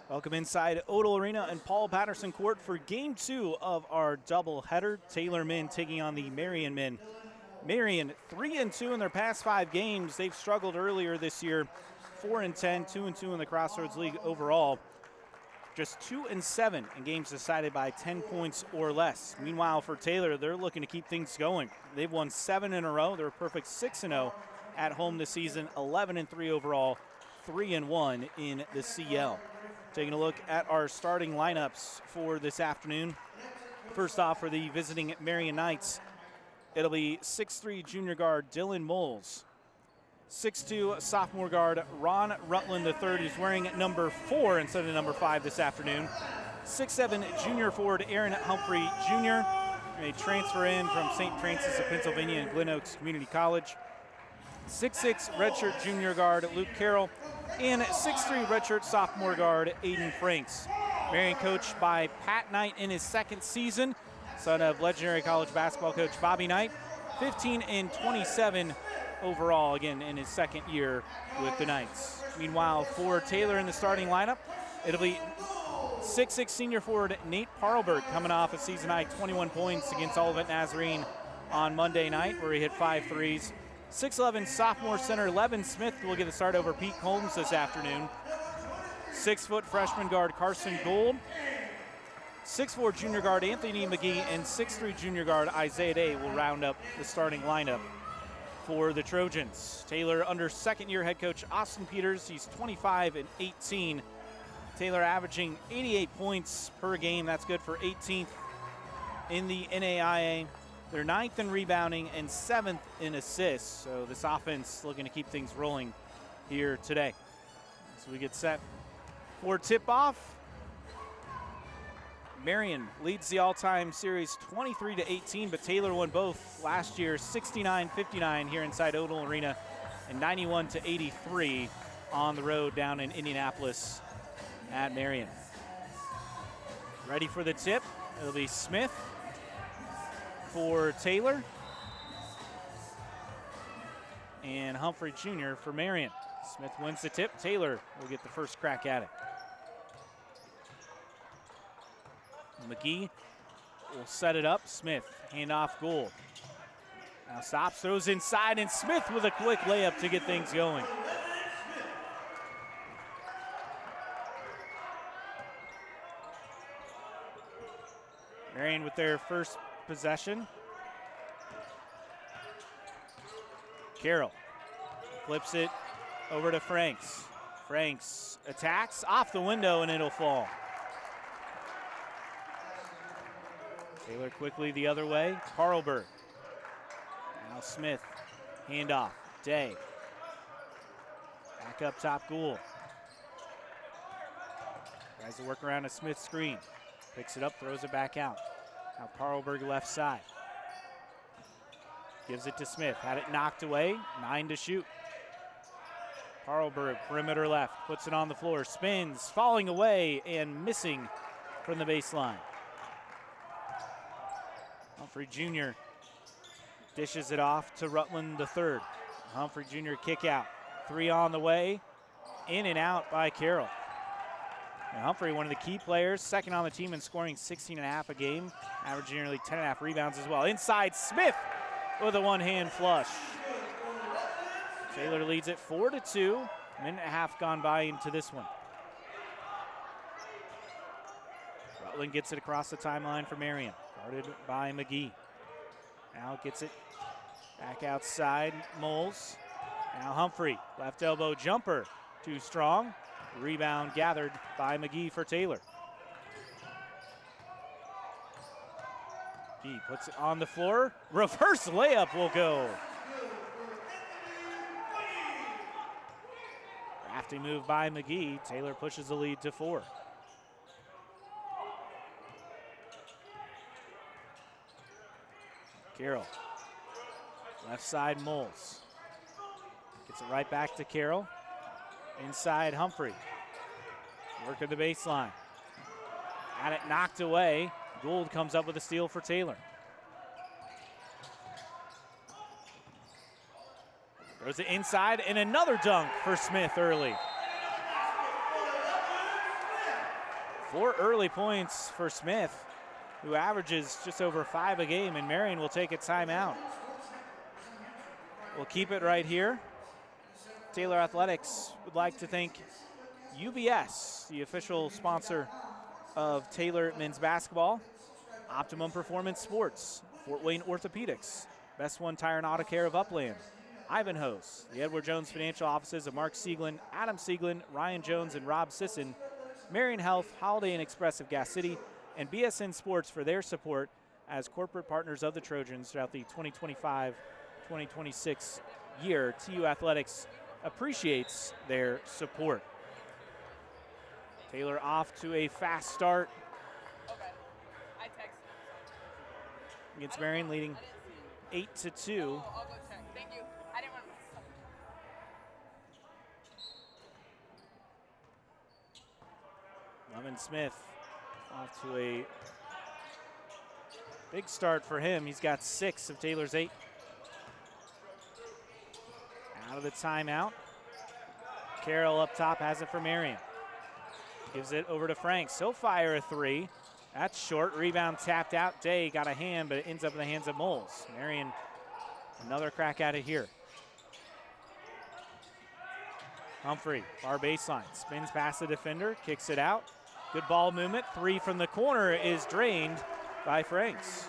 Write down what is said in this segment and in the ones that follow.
Welcome inside Odell Arena and Paul Patterson Court for Game 2 of our doubleheader. Taylor men taking on the Marian men. Marian 3-2 in their past 5 games. They've struggled earlier this year. 4-10, 2-2 in the Crossroads League overall. Just 2-7 in games decided by 10 points or less. Meanwhile, for Taylor, they're looking to keep things going. They've won 7 in a row. They're a perfect 6-0 at home this season. 11-3 overall, 3-1 in the CL. Taking a look at our starting lineups for this afternoon. First off, for the visiting Marian Knights, it'll be 6'3" junior guard Dylan Moles. 6'2" sophomore guard Ron Rutland III, who's wearing number 4 instead of number 5 this afternoon. 6'7" junior forward Aaron Humphrey Jr., a transfer in from St. Francis of Pennsylvania and Glen Oaks Community College. 6'6" redshirt junior guard Luke Carroll, and 6'3" redshirt sophomore guard Aiden Franks. Marian coached by Pat Knight in his 2nd season, son of legendary college basketball coach Bobby Knight. 15-27 overall, again in his 2nd year with the Knights. Meanwhile, for Taylor in the starting lineup, it'll be 6'6" senior forward Nate Parlberg, coming off a season-high 21 points against Olivet Nazarene on Monday night, where he hit 5 threes. 6'11" sophomore center Levin Smith will get the start over Pete Combs this afternoon. 6' freshman guard Carson Gould. 6'4" junior guard Anthony McGee, and 6'3" junior guard Isaiah Day will round up the starting lineup for the Trojans. Taylor under 2nd-year head coach Austin Peters. He's 25-18. Taylor averaging 88 points per game. That's good for 18th in the NAIA. They're 9th in rebounding and 7th in assists. So this offense looking to keep things rolling here today. So we get set for tip-off. Marian leads the all-time series 23-18, but Taylor won both last year, 69-59 here inside Odell Arena, and 91-83 on the road down in Indianapolis at Marian. Ready for the tip. It'll be Smith for Taylor and Humphrey Jr. for Marian. Smith wins the tip. Taylor will get the first crack at it. McGee will set it up. Smith, handoff Gould. Now stops, throws inside, and Smith with a quick layup to get things going. Marian with their first possession. Carroll flips it over to Franks. Franks attacks off the window, and it'll fall. Taylor quickly the other way. Parlberg. Now Smith. Handoff. Day. Back up top, Gould. Tries to work around a Smith screen. Picks it up, throws it back out. Now Parlberg left side. Gives it to Smith. Had it knocked away. 9 to shoot. Parlberg, perimeter left. Puts it on the floor. Spins. Falling away and missing from the baseline. Humphrey Jr. dishes it off to Rutland III. Humphrey Jr. kick out. 3 on the way. In and out by Carroll. And Humphrey, one of the key players, 2nd on the team in scoring 16.5 a game, averaging nearly 10.5 rebounds as well. Inside, Smith with a one-hand flush. Taylor leads it 4-2. A minute and a half gone by into this one. Rutland gets it across the timeline for Marian. Guarded by McGee. Now gets it back outside, Moles. Now Humphrey, left elbow jumper, too strong. Rebound gathered by McGee for Taylor. He puts it on the floor. Reverse layup will go. Crafty move by McGee. Taylor pushes the lead to 4. Carroll. Left side, Moles. Gets it right back to Carroll. Inside, Humphrey. Working the baseline. Had it knocked away. Gould comes up with a steal for Taylor. Throws it inside, and another dunk for Smith early. 4 early points for Smith, who averages just over 5 a game, and Marian will take a timeout. We'll keep it right here. Taylor Athletics would like to thank UBS, the official sponsor of Taylor men's basketball, Optimum Performance Sports, Fort Wayne Orthopedics, Best One Tire and Auto Care of Upland, Ivanhoe's, the Edward Jones Financial Offices of Mark Sieglin, Adam Sieglin, Ryan Jones, and Rob Sisson, Marian Health, Holiday Inn Express of Gas City, and BSN Sports for their support as corporate partners of the Trojans throughout the 2025-2026 year. TU Athletics appreciates their support. Taylor off to a fast start. Okay. I texted. Against Marian, leading 8-2. I'll go check. Thank you. I didn't want to. Lemon Smith off to a big start for him. He's got 6 of Taylor's 8. Out of the timeout. Carroll up top has it for Marian. Gives it over to Franks. He'll fire a 3. That's short. Rebound tapped out. Day got a hand, but it ends up in the hands of Moles. Marian, another crack at it here. Humphrey, far baseline. Spins past the defender, kicks it out. Good ball movement. 3 from the corner is drained by Franks.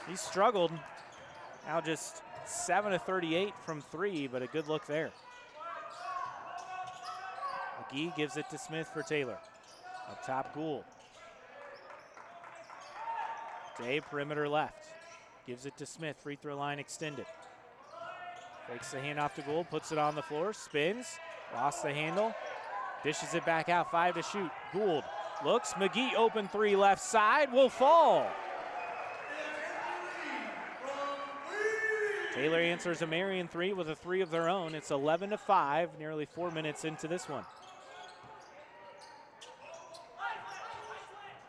He struggled. Now just 7 of 38 from 3, but a good look there. McGee gives it to Smith for Taylor. Up top, Gould. Day, perimeter left. Gives it to Smith, free throw line extended. Takes the hand off to Gould, puts it on the floor, spins, lost the handle, dishes it back out, 5 to shoot. Gould looks, McGee open 3 left side, will fall. Taylor answers a Marian 3 with a 3 of their own. It's 11-5, nearly 4 minutes into this one.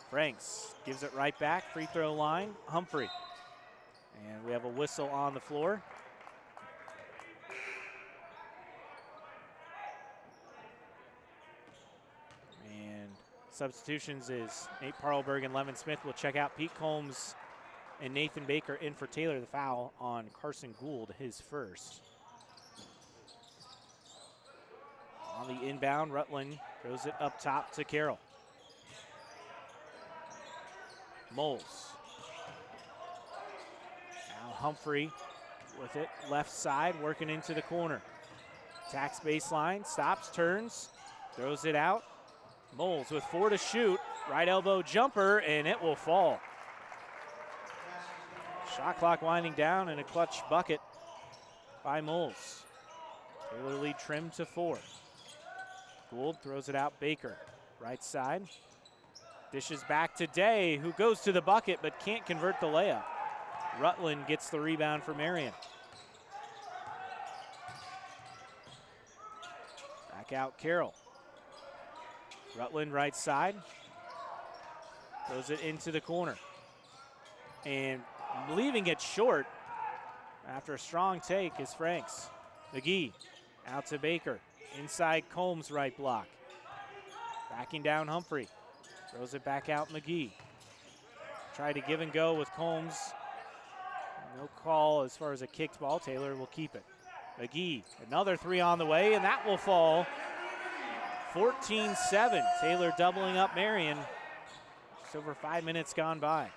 Franks gives it right back, free throw line, Humphrey. And we have a whistle on the floor. And substitutions is Nate Parlberg and Lemon Smith will check out. Pete Combs and Nathan Baker in for Taylor. The foul on Carson Gould, his first. On the inbound, Rutland throws it up top to Carroll. Moles. Now Humphrey with it, left side, working into the corner. Attacks baseline, stops, turns, throws it out. Moles with 4 to shoot, right elbow jumper, and it will fall. Shot clock winding down and a clutch bucket by Moles. Taylor lead trimmed to 4. Gould throws it out, Baker, right side. Dishes back to Day, who goes to the bucket but can't convert the layup. Rutland gets the rebound for Marian. Back out Carroll. Rutland right side. Throws it into the corner. And leaving it short after a strong take is Franks. McGee out to Baker. Inside Combs right block. Backing down Humphrey. Throws it back out McGee. Tried to give and go with Combs. No call as far as a kicked ball. Taylor will keep it. McGee, another 3 on the way, and that will fall. 14-7. Taylor doubling up Marian. Just over 5 minutes gone by.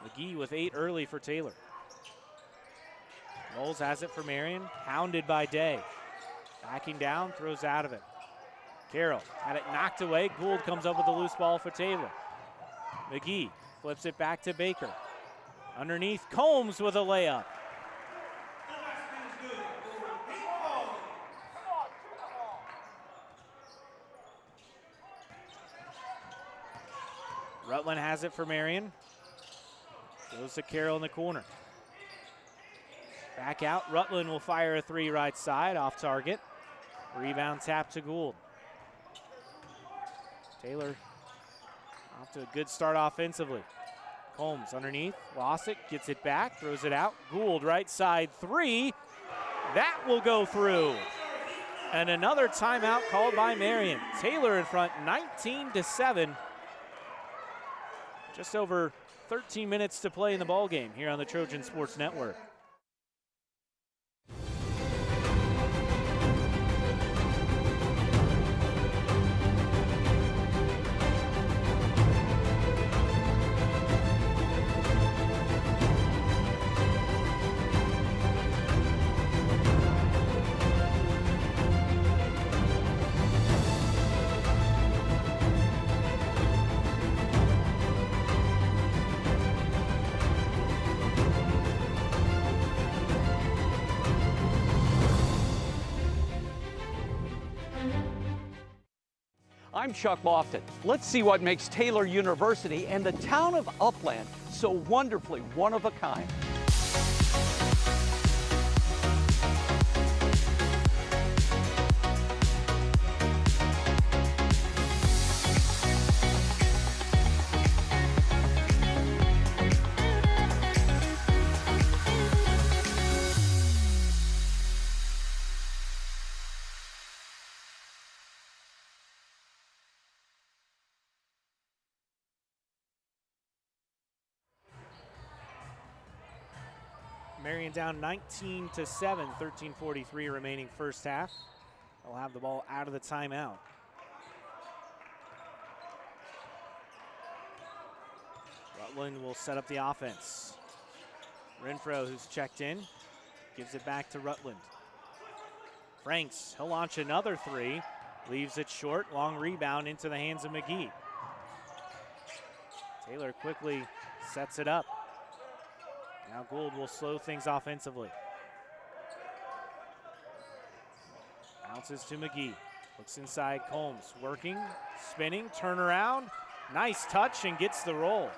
McGee with 8 early for Taylor. Moles has it for Marian, hounded by Day. Backing down, throws out of it. Carroll had it knocked away. Gould comes up with a loose ball for Taylor. McGee flips it back to Baker. Underneath, Combs with a layup. Rutland has it for Marian. Goes to Carroll in the corner. Back out, Rutland will fire a 3 right side, off target. Rebound tap to Gould. Taylor off to a good start offensively. Combs underneath, lost it, gets it back, throws it out. Gould right side 3. That will go through. And another timeout called by Marian. Taylor in front, 19-7. Just over 13 minutes to play in the ball game here on the Trojan Sports Network. I'm Chuck Lofton. Let's see what makes Taylor University and the town of Upland so wonderfully one of a kind. Marian down 19-7, 13:43 remaining first half. They'll have the ball out of the timeout. Rutland will set up the offense. Renfro, who's checked in, gives it back to Rutland. Franks, he'll launch another three, leaves it short, long rebound into the hands of McGee. Taylor quickly sets it up. Now Gould will slow things offensively. Bounces to McGee. Looks inside, Combs working, spinning, turnaround. Nice touch and gets the roll.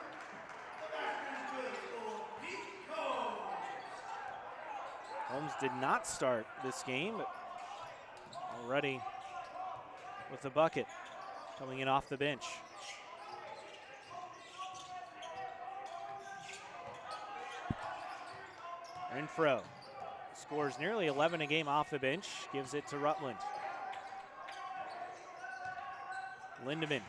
Combs did not start this game, but already with the bucket coming in off the bench. Renfro scores nearly 11 a game off the bench, gives it to Rutland. Lindemann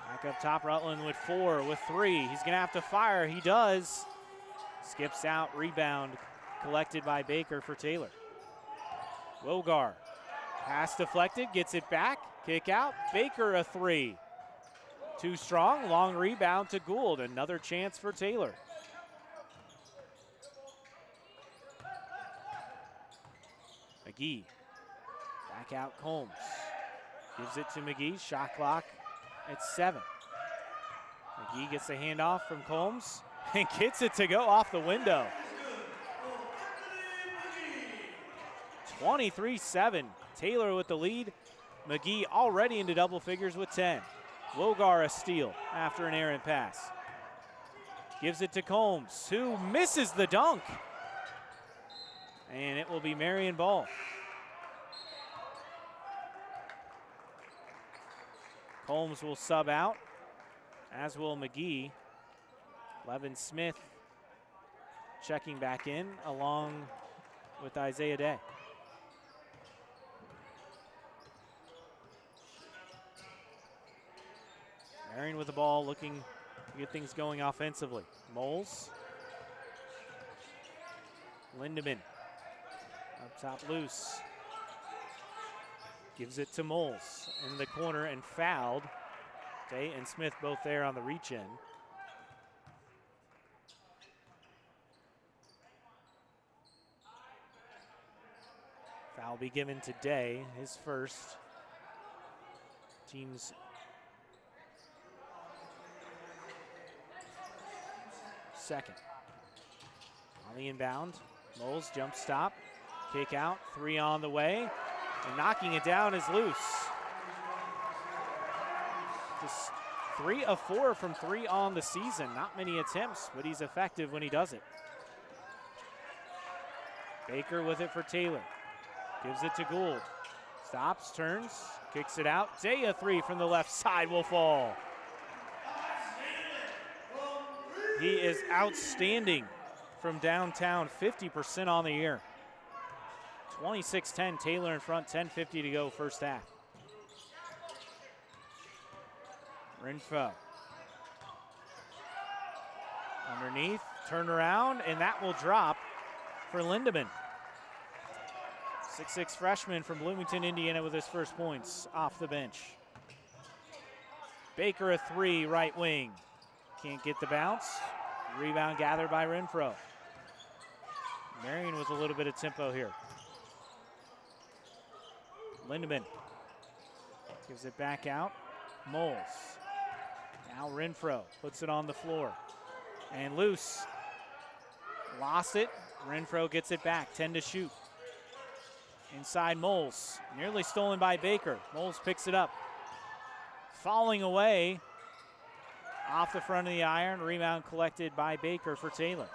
back up top, Rutland with 4, with 3. He's gonna have to fire, he does. Skips out, rebound collected by Baker for Taylor. Wogar, pass deflected, gets it back, kick out, Baker a 3. Too strong, long rebound to Gould, another chance for Taylor. McGee, back out Combs. Gives it to McGee, shot clock at 7. McGee gets the handoff from Combs and gets it to go off the window. 23-7, Taylor with the lead. McGee already into double figures with 10. Wogar a steal after an errant pass. Gives it to Combs, who misses the dunk. And it will be Marian ball. Combs will sub out, as will McGee. Levin Smith checking back in along with Isaiah Day. Marian with the ball, looking to get things going offensively. Moles. Lindemann. Up top loose. Gives it to Moles in the corner and fouled. Day and Smith both there on the reach in. Foul be given to Day, his first. Team's second. On the inbound, Moles jump stop. Kick out, 3 on the way, and knocking it down is loose. Just 3 of 4 from 3 on the season. Not many attempts, but he's effective when he does it. Baker with it for Taylor. Gives it to Gould. Stops, turns, kicks it out. Day a 3 from the left side will fall. He is outstanding from downtown, 50% on the year. 26-10, Taylor in front, 10:50 to go first half. Renfro. Underneath, turn around, and that will drop for Lindemann. 6'6" freshman from Bloomington, Indiana with his first points off the bench. Baker a three, right wing. Can't get the bounce. Rebound gathered by Renfro. Marian with a little bit of tempo here. Lindemann gives it back out. Moles. Now Renfro puts it on the floor. And loose. Lost it. Renfro gets it back. 10 to shoot. Inside Moles. Nearly stolen by Baker. Moles picks it up. Falling away. Off the front of the iron. Rebound collected by Baker for Taylor.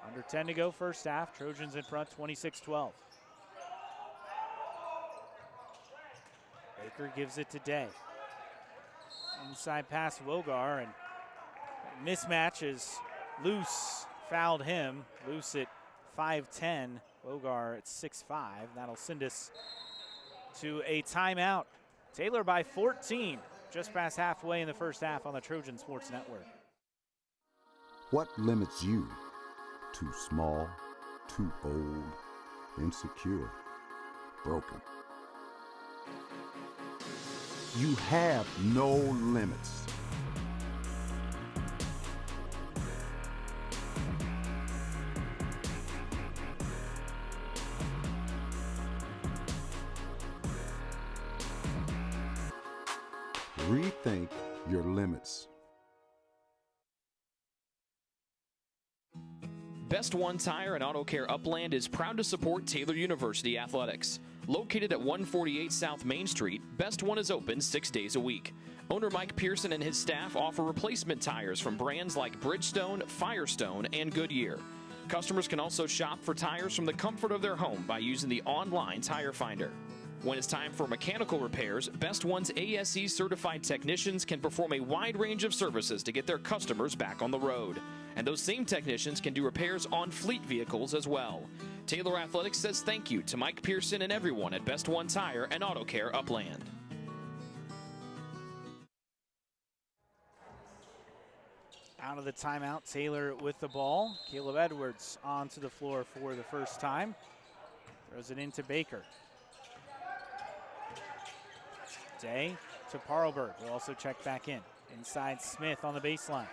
Under 10 to go first half. Trojans in front 26-12. Baker gives it to Day. Inside pass Wogar, and mismatch is Loose fouled him. Loose at 5'10", Wogar at 6'5". That'll send us to a timeout. Taylor by 14, just past halfway in the first half on the Trojan Sports Network. What limits you? Too small, too old, insecure, broken. You have no limits. Rethink your limits. Best One Tire and Auto Care Upland is proud to support Taylor University Athletics. Located at 148 South Main Street, Best One is open 6 days a week. Owner Mike Pearson and his staff offer replacement tires from brands like Bridgestone, Firestone, and Goodyear. Customers can also shop for tires from the comfort of their home by using the online tire finder. When it's time for mechanical repairs, Best One's ASE certified technicians can perform a wide range of services to get their customers back on the road. And those same technicians can do repairs on fleet vehicles as well. Taylor Athletics says thank you to Mike Pearson and everyone at Best One Tire and Auto Care Upland. Out of the timeout, Taylor with the ball. Caleb Edwards onto the floor for the first time. Throws it into Baker. Day to Parlberg. Will also check back in. Inside Smith on the baseline.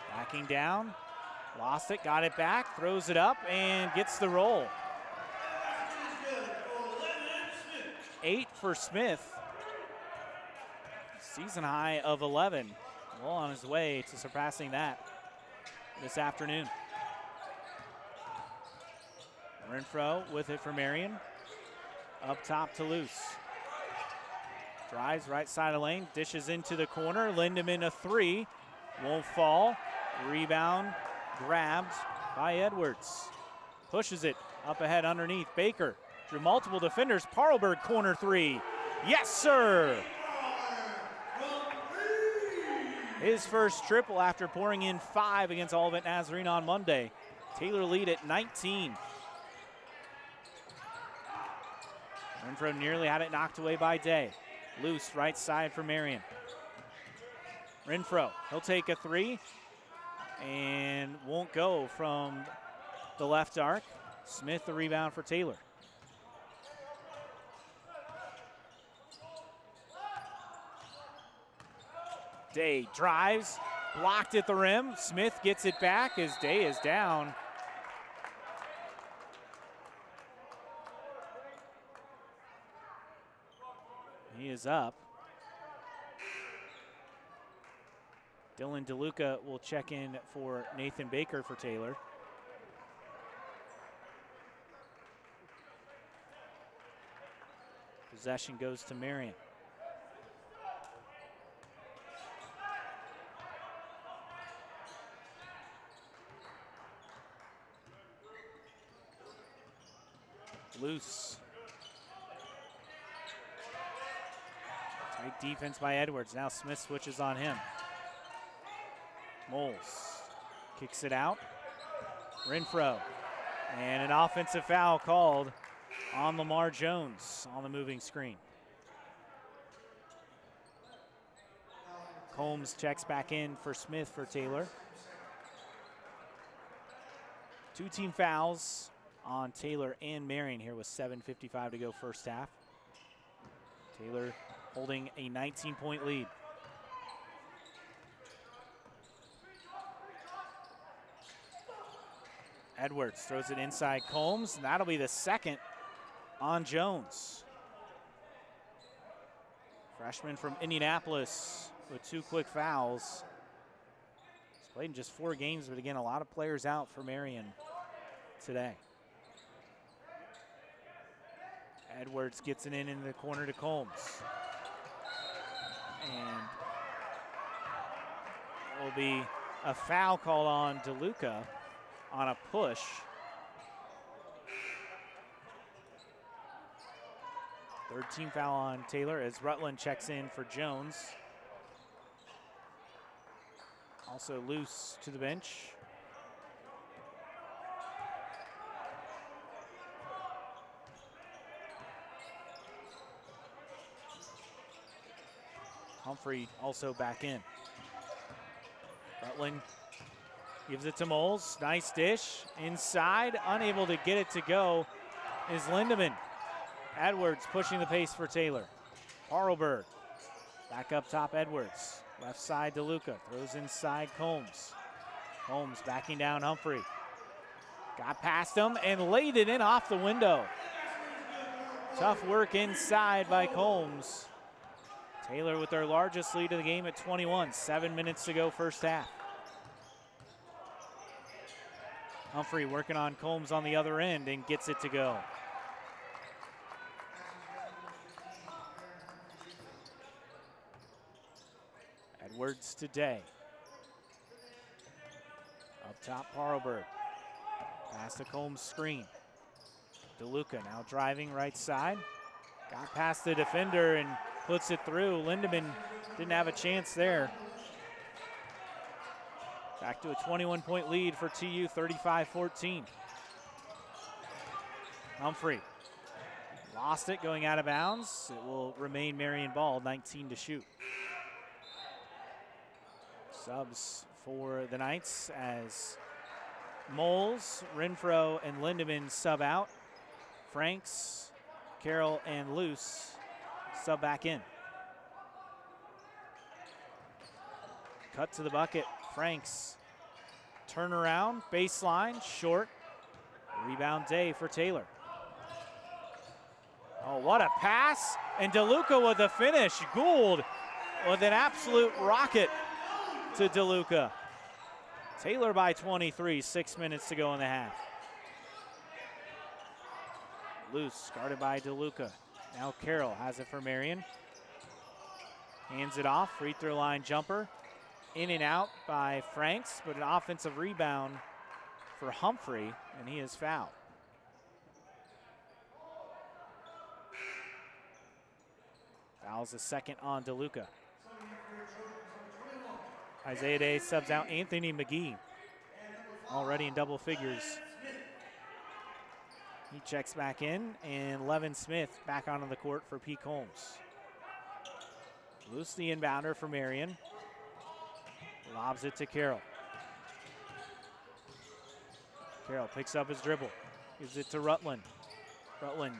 Backing down. Lost it, got it back, throws it up, and gets the roll. 8 for Smith. Season high of 11. Well on his way to surpassing that this afternoon. Renfro with it for Marian. Up top to Loose. Drives right side of lane, dishes into the corner. Lindemann a three, won't fall. Rebound grabbed by Edwards. Pushes it up ahead underneath. Baker through multiple defenders. Parlberg corner three. Yes, sir. His first triple after pouring in 5 against Olivet Nazarene on Monday. Taylor lead at 19. Renfro nearly had it knocked away by Day. Loose right side for Marian. Renfro, he'll take a three and won't go from the left arc. Smith the rebound for Taylor. Day drives, blocked at the rim. Smith gets it back as Day is down. He is up. Dylan DeLuca will check in for Nathan Baker for Taylor. Possession goes to Marian. Loose. Tight defense by Edwards. Now Smith switches on him. Moles kicks it out. Renfro. And an offensive foul called on Lamar Jones on the moving screen. Combs checks back in for Smith for Taylor. 2 team fouls on Taylor and Marian here with 7:55 to go first half. Taylor holding a 19-point lead. Edwards throws it inside Combs, and that'll be the second on Jones. Freshman from Indianapolis with 2 quick fouls. He's played in just 4 games, but again, a lot of players out for Marian today. Edwards gets it in the corner to Combs. And it will be a foul called on DeLuca on a push. Third team foul on Taylor as Rutland checks in for Jones. Also loose to the bench. Humphrey also back in. Rutland gives it to Moles. Nice dish. Inside, unable to get it to go is Lindemann. Edwards pushing the pace for Taylor. Harlberg back up top, Edwards. Left side DeLuca, throws inside Combs. Combs backing down Humphrey. Got past him and laid it in off the window. Tough work inside by Combs. Taylor with their largest lead of the game at 21. 7 minutes to go first half. Humphrey working on Combs on the other end and gets it to go. Edwards to Day. Up top, Parlberg. Pass to Combs' screen. DeLuca now driving right side. Got past the defender and puts it through. Lindemann didn't have a chance there. Back to a 21-point lead for TU, 35-14. Humphrey lost it going out of bounds. It will remain Marian ball, 19 to shoot. Subs for the Knights as Moles, Renfro, and Lindemann sub out. Franks, Carroll, and Luce sub back in. Cut to the bucket. Franks, turnaround, baseline, short. Rebound Day for Taylor. Oh, what a pass. And DeLuca with the finish. Gould with an absolute rocket to DeLuca. Taylor by 23, 6 minutes to go in the half. Loose, guarded by DeLuca. Now Carroll has it for Marian. Hands it off, free throw line jumper. In and out by Franks, but an offensive rebound for Humphrey, and he is fouled. Foul's the second on DeLuca. Isaiah Day subs out Anthony McGee, already in double figures. He checks back in, and Levin Smith back onto the court for P. Combs. Loose the inbounder for Marian. Lobs it to Carroll. Carroll picks up his dribble. Gives it to Rutland. Rutland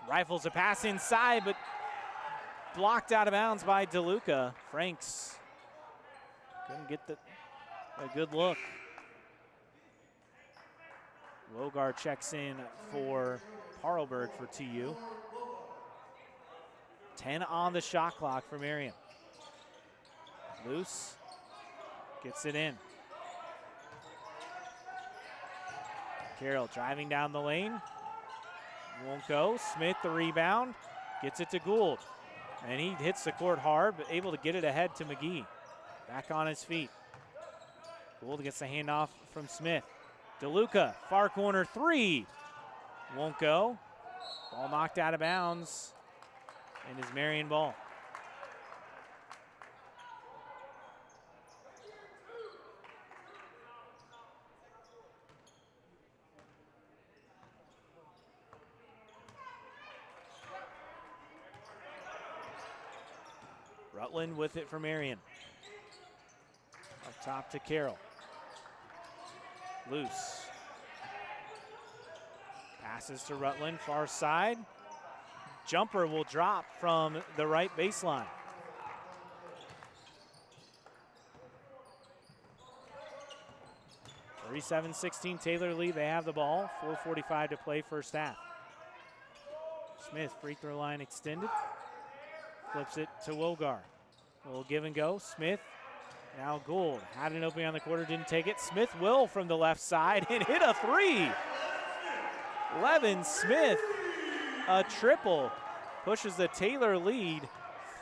rifles a pass inside, but blocked out of bounds by DeLuca. Franks couldn't get a good look. Logar checks in for Parlberg for TU. 10 on the shot clock for Marian. Loose. Gets it in. Carroll driving down the lane. Won't go. Smith the rebound. Gets it to Gould. And he hits the court hard, but able to get it ahead to McGee. Back on his feet. Gould gets the handoff from Smith. DeLuca, far corner three. Won't go. Ball knocked out of bounds. And is Marian ball. Rutland with it for Marian. Up top to Carroll. Loose. Passes to Rutland, far side. Jumper will drop from the right baseline. 37-16 Taylor lead. They have the ball. 4:45 to play first half. Smith, free throw line extended. Flips it to Wogar. A little give and go. Smith, now Gould. Had an opening on the quarter, didn't take it. Smith will from the left side and hit a three. Levin Smith, a triple, pushes the Taylor lead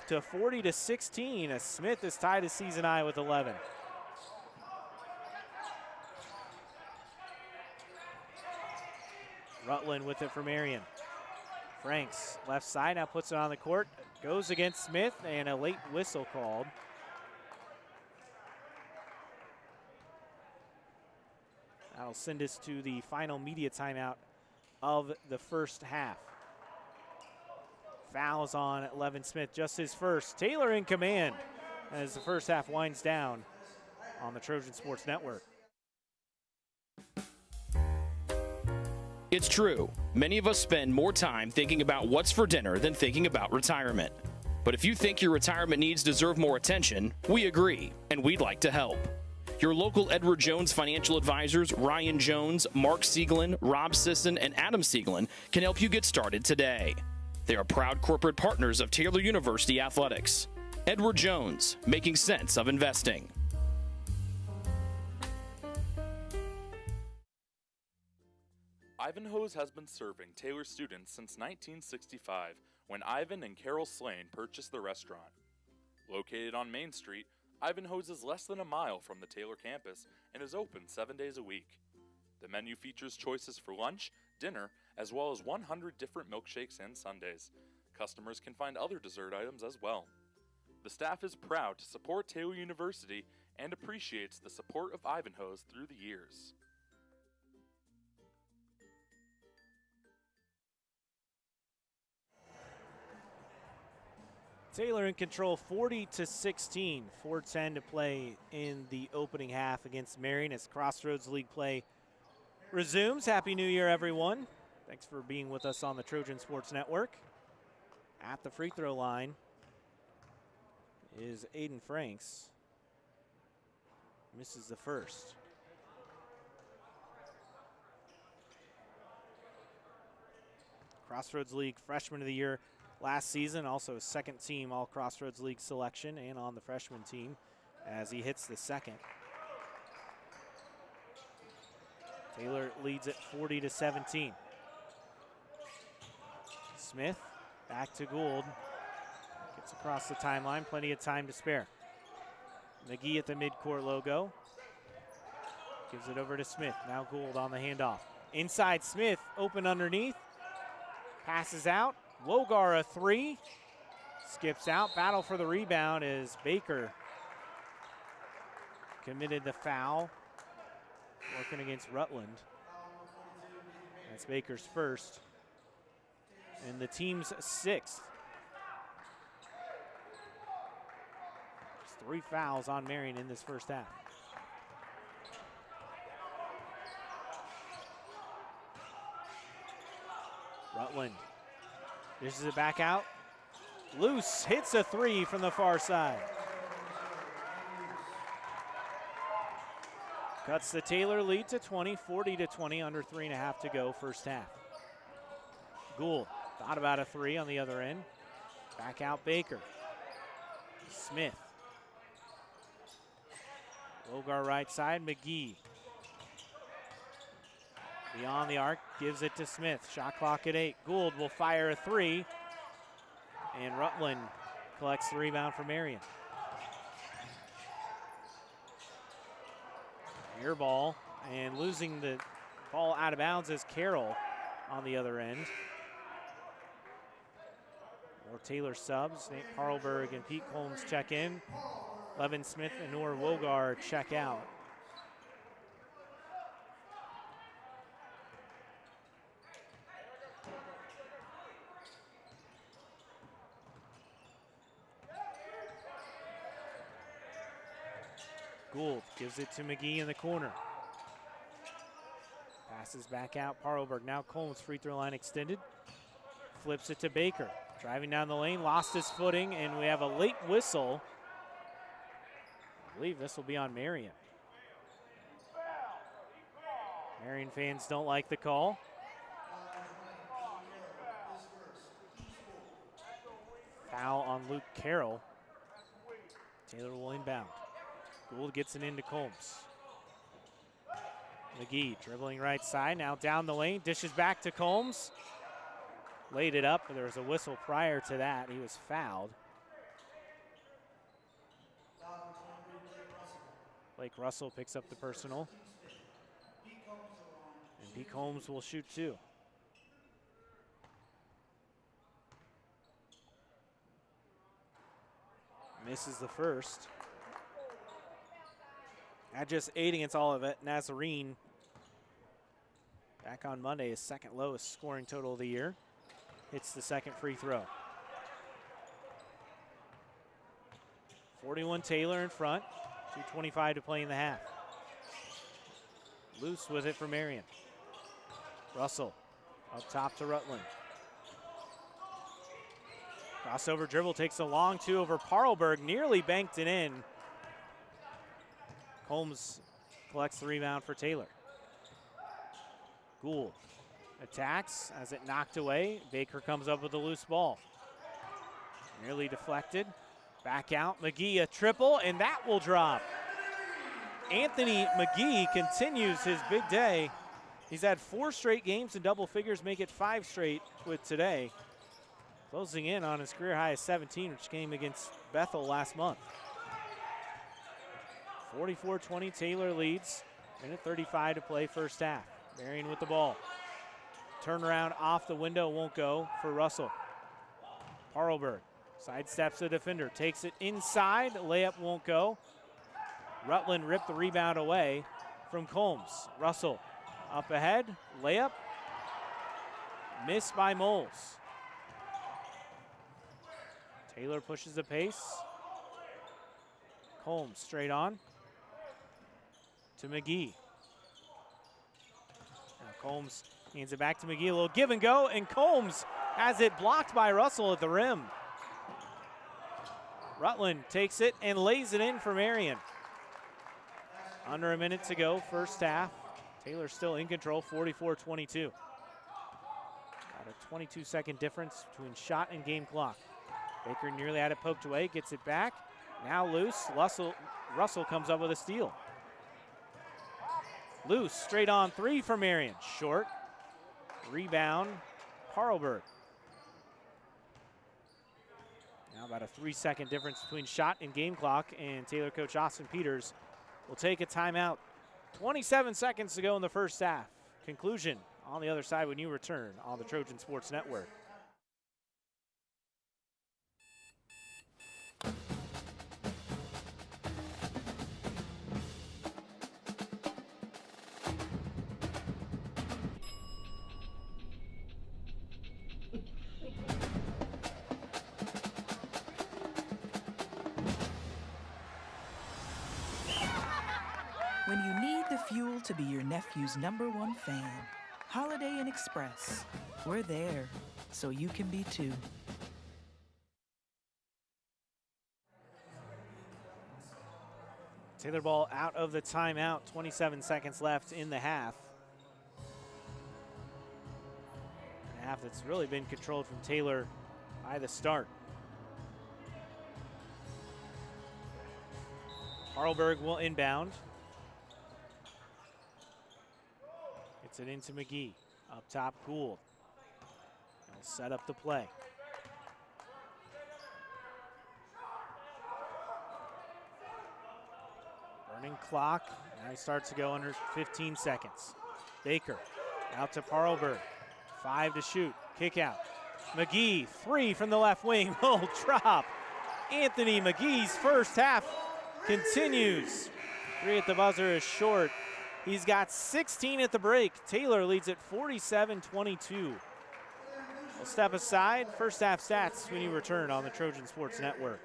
to 40-16 as Smith is tied to season high with 11. Rutland with it for Marian. Franks, left side, now puts it on the court. Goes against Smith, and a late whistle called. That'll send us to the final media timeout of the first half. Fouls on Levin Smith, just his first. Taylor in command as the first half winds down on the Trojan Sports Network. It's true. Many of us spend more time thinking about what's for dinner than thinking about retirement. But if you think your retirement needs deserve more attention, we agree, and we'd like to help. Your local Edward Jones financial advisors, Ryan Jones, Mark Sieglin, Rob Sisson, and Adam Sieglin, can help you get started today. They are proud corporate partners of Taylor University Athletics. Edward Jones, making sense of investing. Ivanhoe's has been serving Taylor students since 1965, when Ivan and Carol Slane purchased the restaurant. Located on Main Street, Ivanhoe's is less than a mile from the Taylor campus and is open 7 days a week. The menu features choices for lunch, dinner, as well as 100 different milkshakes and sundaes. Customers can find other dessert items as well. The staff is proud to support Taylor University and appreciates the support of Ivanhoe's through the years. Taylor in control, 40-16. 4:10 to play in the opening half against Marian as Crossroads League play resumes. Happy New Year, everyone. Thanks for being with us on the Trojan Sports Network. At the free throw line is Aiden Franks. Misses the first. Crossroads League Freshman of the Year last season, also a second team All Crossroads League selection and on the freshman team as he hits the second. Taylor leads at 40-17. Smith back to Gould. Gets across the timeline, plenty of time to spare. McGee at the midcourt logo. Gives it over to Smith. Now Gould on the handoff. Inside Smith, open underneath. Passes out. Wogar a three. Skips out. Battle for the rebound as Baker committed the foul. Working against Rutland. That's Baker's first. And the team's sixth. Just 3 fouls on Marian in this first half. Rutland dishes it back out. Loose hits a three from the far side. Cuts the Taylor lead to 20, 40-20, under 3.5 to go first half. Gould thought about a three on the other end. Back out Baker. Smith. Wogar right side, McGee. Beyond the arc, gives it to Smith. Shot clock at 8. Gould will fire a three. And Rutland collects the rebound for Marian. Air ball, and losing the ball out of bounds is Carroll on the other end. More Taylor subs. Nate Harlberg and Pete Holmes check in. Levin Smith and Noor Wogar check out. Gould gives it to McGee in the corner. Passes back out. Parlberg, now Combs, free throw line extended. Flips it to Baker. Driving down the lane, lost his footing, and we have a late whistle. I believe this will be on Marian. Marian fans don't like the call. Foul on Luke Carroll. Taylor will inbound. Gould gets it into Combs. McGee dribbling right side, now down the lane, dishes back to Combs. Laid it up, but there was a whistle prior to that. He was fouled. Blake Russell picks up the personal. And B. Combs will shoot two. Misses the first. At just 8 against all of it, Nazarene back on Monday, his second lowest scoring total of the year. Hits the second free throw. 41 Taylor in front, 2:25 to play in the half. Loose with it for Marian. Russell up top to Rutland. Crossover dribble, takes a long two over Parlberg, nearly banked it in. Combs collects the rebound for Taylor. Gould attacks as it knocked away. Baker comes up with a loose ball. Nearly deflected. Back out. McGee a triple, and that will drop. Anthony McGee continues his big day. He's had 4 straight games in double figures, make it 5 straight with today. Closing in on his career high of 17, which came against Bethel last month. 44-20, Taylor leads. Minute 35 to play first half. Marian with the ball. Turnaround off the window, won't go for Russell. Parlberg sidesteps the defender, takes it inside, layup won't go. Rutland ripped the rebound away from Combs. Russell up ahead, layup, missed by Moles. Taylor pushes the pace. Combs straight on to McGee. Now Combs hands it back to McGee, a little give and go, and Combs has it blocked by Russell at the rim. Rutland takes it and lays it in for Marian. Under a minute to go, first half. Taylor still in control, 44-22. About a 22-second difference between shot and game clock. Baker nearly had it poked away, gets it back. Now loose, Russell comes up with a steal. Loose, straight on three for Marian, short. Rebound, Parlberg. Now about a 3-second difference between shot and game clock, and Taylor coach Austin Peters will take a timeout. 27 seconds to go in the first half. Conclusion on the other side when you return on the Trojan Sports Network. When you need the fuel to be your nephew's #1 fan, Holiday Inn Express. We're there, so you can be too. Taylor ball out of the timeout, 27 seconds left in the half. A half that's really been controlled from Taylor by the start. Parlberg will inbound. Gets it into McGee. Up top, Gould. He'll set up the play. Running clock. Now he starts to go under 15 seconds. Baker out to Parlberg. 5 to shoot. Kick out. McGee, 3 from the left wing. Will drop. Anthony McGee's first half continues. 3 at the buzzer is short. He's got 16 at the break. Taylor leads at 47-22. We'll step aside. First half stats when you return on the Trojan Sports Network.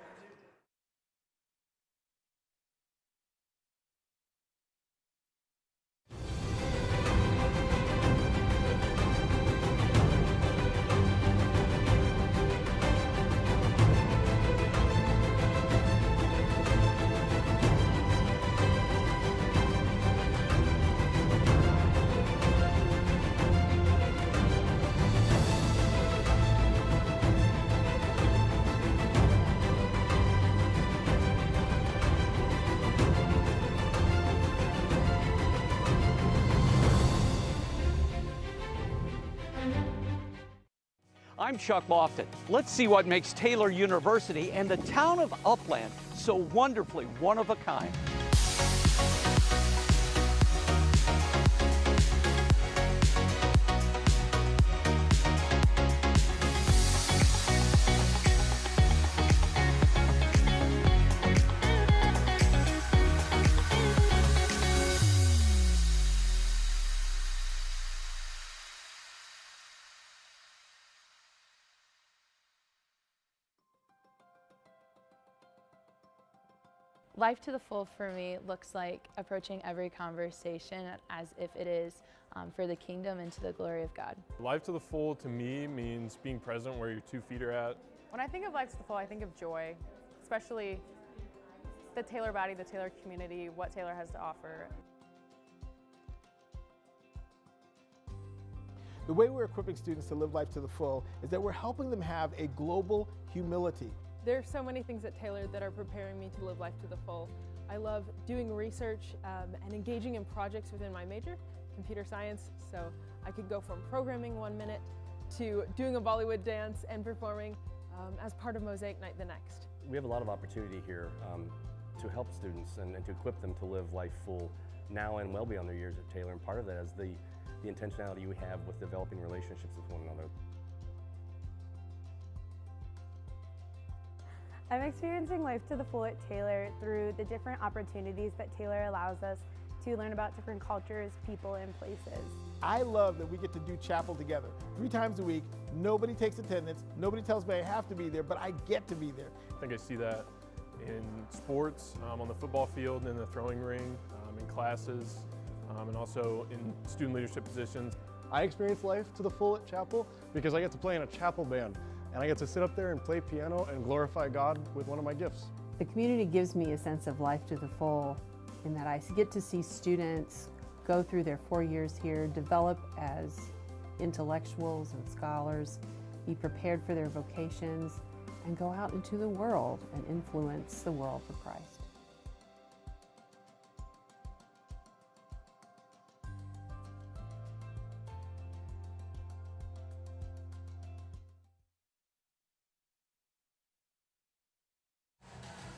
I'm Chuck Lofton. Let's see what makes Taylor University and the town of Upland so wonderfully one of a kind. Life to the full for me looks like approaching every conversation as if it is for the kingdom and to the glory of God. Life to the full to me means being present where your 2 feet are at. When I think of life to the full, I think of joy, especially the Taylor body, the Taylor community, what Taylor has to offer. The way we're equipping students to live life to the full is that we're helping them have a global humility. There's so many things at Taylor that are preparing me to live life to the full. I love doing research and engaging in projects within my major, computer science, so I could go from programming 1 minute to doing a Bollywood dance and performing as part of Mosaic Night the next. We have a lot of opportunity here to help students and to equip them to live life full now and well beyond their years at Taylor, and part of that is the intentionality we have with developing relationships with one another. I'm experiencing life to the full at Taylor through the different opportunities that Taylor allows us to learn about different cultures, people, and places. I love that we get to do chapel together 3 times a week. Nobody takes attendance. Nobody tells me I have to be there, but I get to be there. I think I see that in sports, on the football field, in the throwing ring, in classes, and also in student leadership positions. I experience life to the full at chapel because I get to play in a chapel band, and I get to sit up there and play piano and glorify God with one of my gifts. The community gives me a sense of life to the full in that I get to see students go through their 4 years here, develop as intellectuals and scholars, be prepared for their vocations, and go out into the world and influence the world for Christ.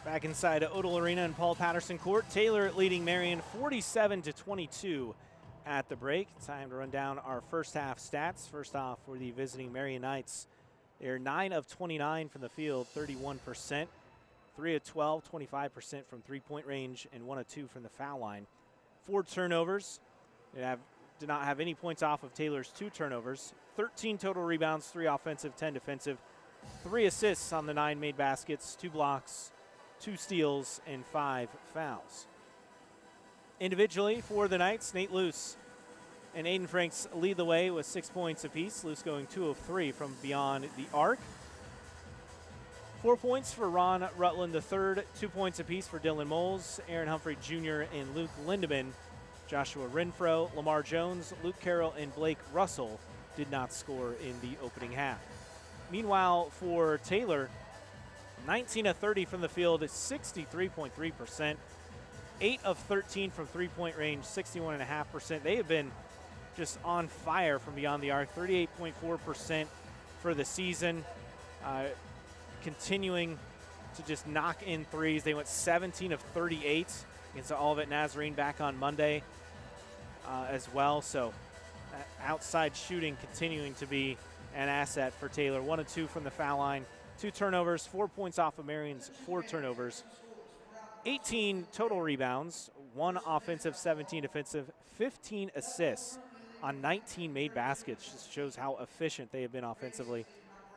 Back inside Odell Arena and Paul Patterson Court, Taylor leading Marian 47-22 at the break. Time to run down our first half stats. First off, for the visiting Marian Knights, they're 9 of 29 from the field, 31%, 3 of 12, 25% from three-point range, and 1 of 2 from the foul line. 4 turnovers. They did not have any points off of Taylor's 2 turnovers. 13 total rebounds, 3 offensive, 10 defensive. 3 assists on the 9 made baskets, 2 blocks, 2 steals, and 5 fouls. Individually for the Knights, Nate Luce and Aiden Franks lead the way with 6 points apiece. Luce going 2 of 3 from beyond the arc. 4 points for Ron Rutland III, 2 points apiece for Dylan Moles, Aaron Humphrey Jr., and Luke Lindeman. Joshua Renfro, Lamar Jones, Luke Carroll, and Blake Russell did not score in the opening half. Meanwhile, for Taylor, 19 of 30 from the field, 63.3%. 8 of 13 from three-point range, 61.5%. They have been just on fire from beyond the arc, 38.4% for the season. Continuing to just knock in threes. They went 17 of 38 against the Olivet Nazarene back on Monday as well. So outside shooting continuing to be an asset for Taylor. 1 of 2 from the foul line. 2 turnovers, 4 points off of Marian's 4 turnovers. 18 total rebounds, 1 offensive, 17 defensive, 15 assists on 19 made baskets. Just shows how efficient they have been offensively.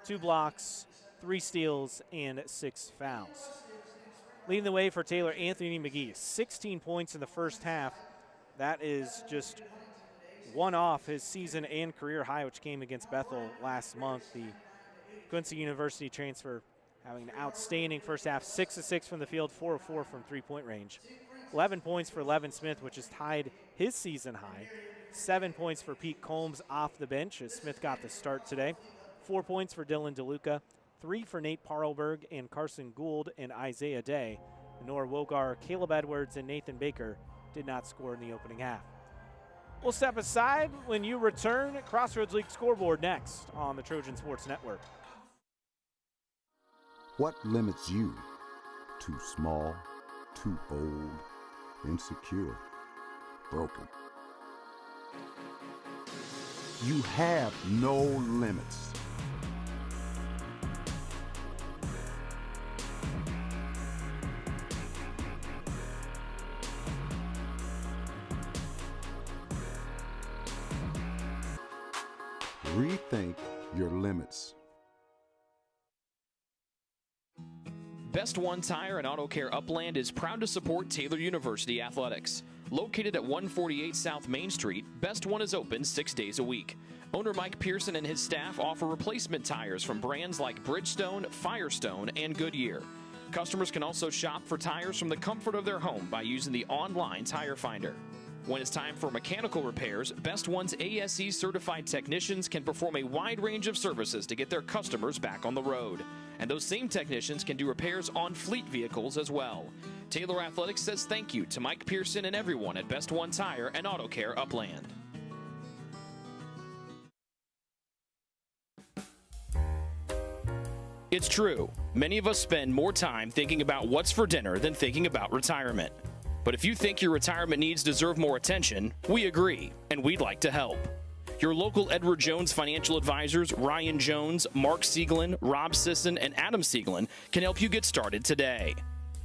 2 blocks, 3 steals, and 6 fouls. Leading the way for Taylor, Anthony McGee, 16 points in the first half. That is just one off his season and career high, which came against Bethel last month. The Quincy University transfer having an outstanding first half, 6 of 6 from the field, 4 of 4 from three-point range. 11 points for Levin Smith, which has tied his season high. 7 points for Pete Combs off the bench as Smith got the start today. 4 points for Dylan DeLuca, 3 for Nate Parlberg and Carson Gould and Isaiah Day. Noah Wogar, Caleb Edwards, and Nathan Baker did not score in the opening half. We'll step aside when you return. Crossroads League scoreboard next on the Trojan Sports Network. What limits you? Too small, too old, insecure, broken. You have no limits. Rethink your limits. Best One Tire and Auto Care Upland is proud to support Taylor University Athletics. Located at 148 South Main Street, Best One is open 6 days a week. Owner Mike Pearson and his staff offer replacement tires from brands like Bridgestone, Firestone, and Goodyear. Customers can also shop for tires from the comfort of their home by using the online tire finder. When it's time for mechanical repairs, Best One's ASE certified technicians can perform a wide range of services to get their customers back on the road. And those same technicians can do repairs on fleet vehicles as well. Taylor Athletics says thank you to Mike Pearson and everyone at Best One Tire and Auto Care Upland. It's true. Many of us spend more time thinking about what's for dinner than thinking about retirement. But if you think your retirement needs deserve more attention, we agree, and we'd like to help. Your local Edward Jones financial advisors, Ryan Jones, Mark Sieglin, Rob Sisson, and Adam Sieglin, can help you get started today.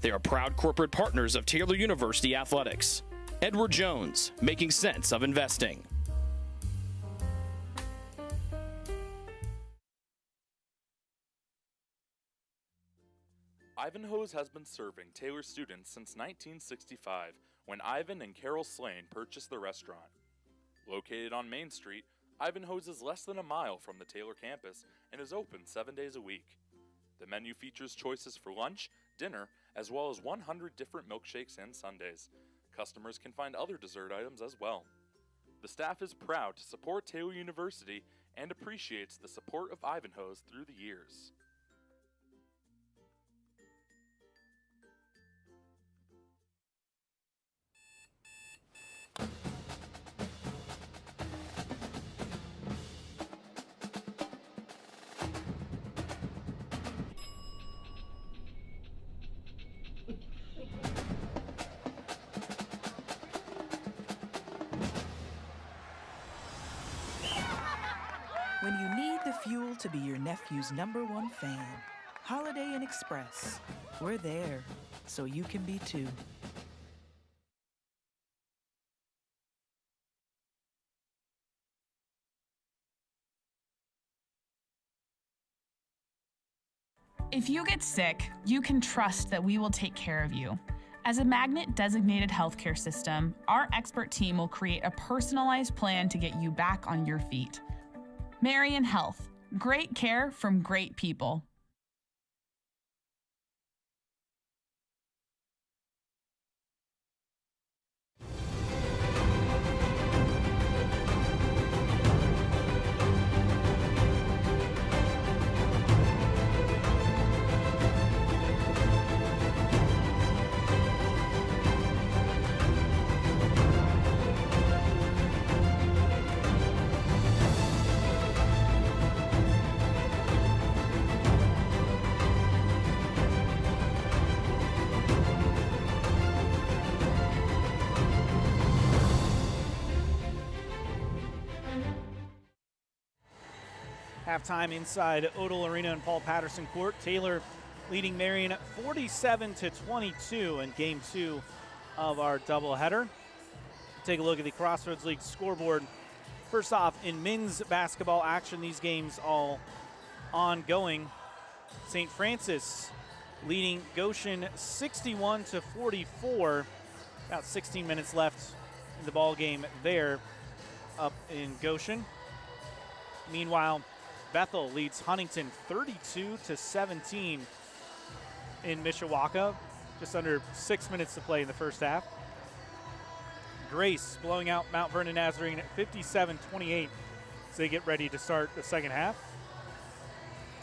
They are proud corporate partners of Taylor University Athletics. Edward Jones, making sense of investing. Ivanhoe's has been serving Taylor students since 1965, when Ivan and Carol Slane purchased the restaurant. Located on Main Street, Ivanhoe's is less than a mile from the Taylor campus and is open 7 days a week. The menu features choices for lunch, dinner, as well as 100 different milkshakes and sundaes. Customers can find other dessert items as well. The staff is proud to support Taylor University and appreciates the support of Ivanhoe's through the years. When you need the fuel to be your nephew's #1 fan, Holiday Inn Express. We're there, so you can be too. If you get sick, you can trust that we will take care of you. As a Magnet designated healthcare system, our expert team will create a personalized plan to get you back on your feet. Marian Health, great care from great people. Halftime inside Odell Arena and Paul Patterson Court. Taylor leading Marian 47-22 in Game 2 of our doubleheader. Take a look at the Crossroads League scoreboard. First off, in men's basketball action, these games all ongoing. St. Francis leading Goshen 61-44. About 16 minutes left in the ball game there up in Goshen. Meanwhile, Bethel leads Huntington 32-17 in Mishawaka. Just under 6 minutes to play in the first half. Grace blowing out Mount Vernon Nazarene at 57-28 as they get ready to start the second half.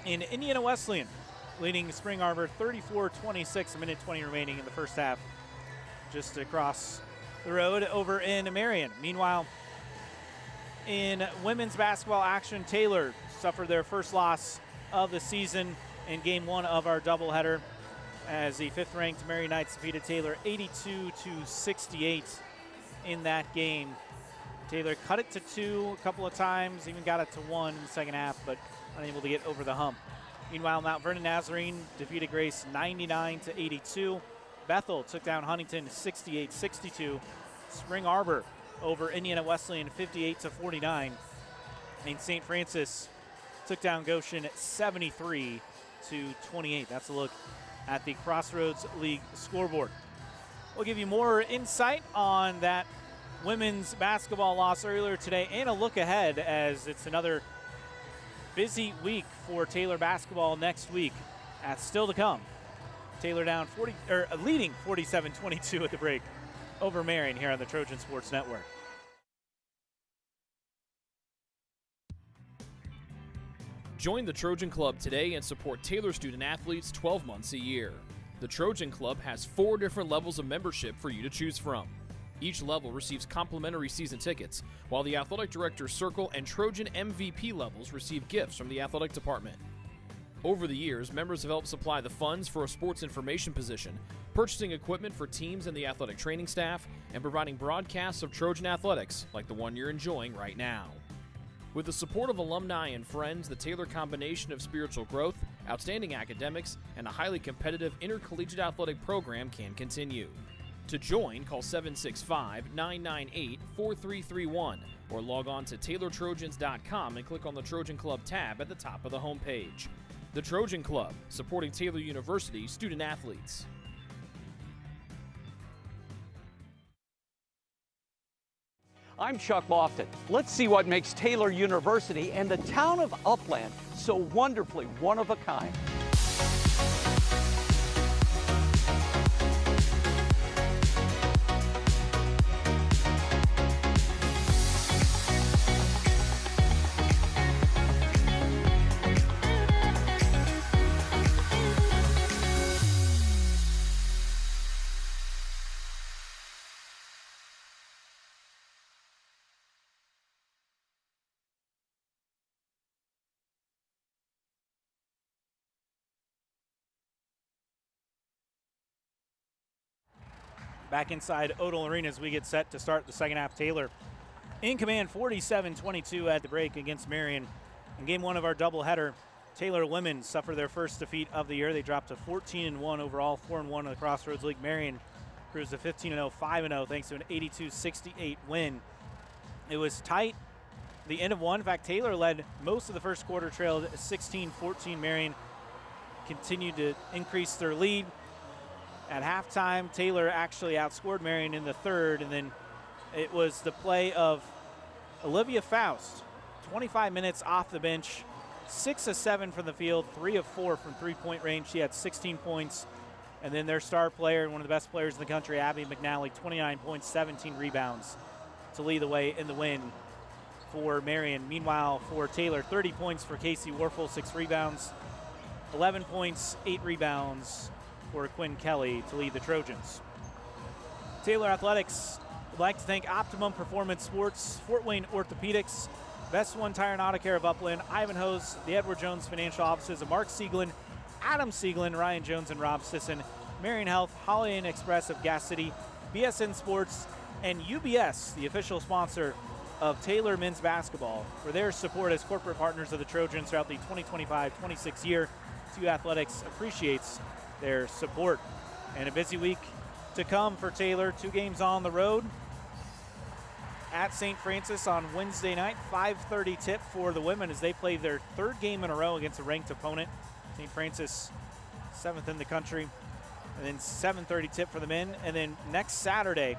In Indiana Wesleyan leading Spring Arbor 34-26, a minute 20 remaining in the first half. Just across the road over in Marian. Meanwhile, In women's basketball action, Taylor suffered their first loss of the season in game 1 of our doubleheader as the 5th-ranked Marian Knights defeated Taylor 82-68 in that game. Taylor cut it to 2 a couple of times, even got it to 1 in the second half, but unable to get over the hump. Meanwhile, Mount Vernon Nazarene defeated Grace 99-82. Bethel took down Huntington 68-62. Spring Arbor over Indiana Wesleyan 58-49. And St. Francis took down Goshen 73-28. That's a look at the Crossroads League scoreboard. We'll give you more insight on that women's basketball loss earlier today and a look ahead as it's another busy week for Taylor basketball next week. That's still to come. Taylor down leading 47-22 at the break over Marian here on the Trojan Sports Network. Join the Trojan Club today and support Taylor student athletes 12 months a year. The Trojan Club has 4 different levels of membership for you to choose from. Each level receives complimentary season tickets, while the Athletic Director's Circle and Trojan MVP levels receive gifts from the athletic department. Over the years, members have helped supply the funds for a sports information position, purchasing equipment for teams and the athletic training staff, and providing broadcasts of Trojan athletics like the one you're enjoying right now. With the support of alumni and friends, the Taylor combination of spiritual growth, outstanding academics, and a highly competitive intercollegiate athletic program can continue. To join, call 765-998-4331 or log on to TaylorTrojans.com and click on the Trojan Club tab at the top of the homepage. The Trojan Club, supporting Taylor University student athletes. I'm Chuck Lofton. Let's see what makes Taylor University and the town of Upland so wonderfully one of a kind. Back inside Odell Arena as we get set to start the second half. Taylor in command 47-22 at the break against Marian. In game 1 of our doubleheader, Taylor women suffer their first defeat of the year. They dropped to 14-1 overall, 4-1 in the Crossroads League. Marian cruised to 15-0, 5-0 thanks to an 82-68 win. It was tight. The end of one. In fact, Taylor led most of the first quarter, trailed 16-14. Marian continued to increase their lead. At halftime, Taylor actually outscored Marian in the third, and then it was the play of Olivia Faust. 25 minutes off the bench, 6 of 7 from the field, 3 of 4 from three-point range. She had 16 points. And then their star player and one of the best players in the country, Abby McNally, 29 points, 17 rebounds to lead the way in the win for Marian. Meanwhile, for Taylor, 30 points for Casey Warfel, 6 rebounds, 11 points, 8 rebounds for Quinn Kelly to lead the Trojans. Taylor Athletics would like to thank Optimum Performance Sports, Fort Wayne Orthopedics, Best One Tire and Auto Care of Upland, Ivanhoe's, the Edward Jones Financial Offices of Mark Sieglin, Adam Sieglin, Ryan Jones, and Rob Sisson, Marian Health, Holiday Inn Express of Gas City, BSN Sports, and UBS, the official sponsor of Taylor men's basketball, for their support as corporate partners of the Trojans throughout the 2025-26 year. TU Athletics appreciates their support. And a busy week to come for Taylor. 2 games on the road at St. Francis on Wednesday night. 5:30 tip for the women as they play their 3rd game in a row against a ranked opponent. St. Francis 7th in the country. And then 7:30 tip for the men. And then next Saturday,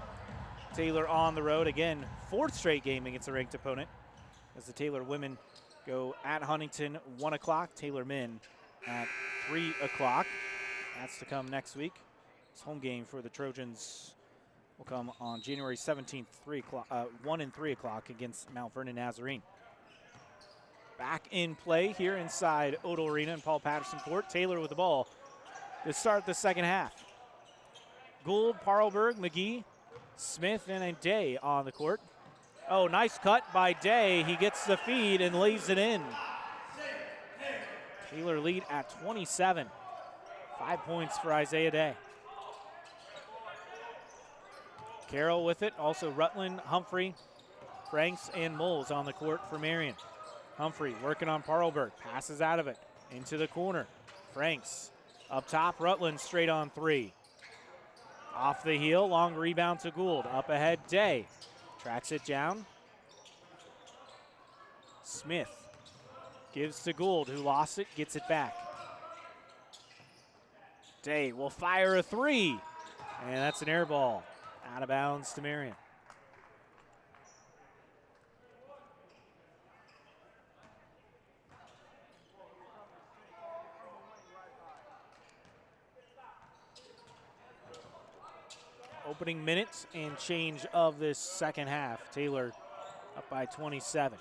Taylor on the road again. 4th straight game against a ranked opponent as the Taylor women go at Huntington 1 o'clock. Taylor men at 3 o'clock. That's to come next week. This home game for the Trojans will come on January 17th, 1 and 3 o'clock against Mount Vernon Nazarene. Back in play here inside Odell Arena and Paul Patterson Court. Taylor with the ball to start the second half. Gould, Parlberg, McGee, Smith, and a Day on the court. Oh, nice cut by Day. He gets the feed and lays it in. Taylor lead at 27. 5 points for Isaiah Day. Carroll with it. Also Rutland, Humphrey, Franks, and Moles on the court for Marian. Humphrey working on Parlberg. Passes out of it. Into the corner. Franks up top. Rutland straight on three. Off the heel. Long rebound to Gould. Up ahead, Day. Tracks it down. Smith gives to Gould, who lost it, gets it back. Day will fire a three. And that's an air ball. Out of bounds to Marian. Opening minutes and change of this second half. Taylor up by 27.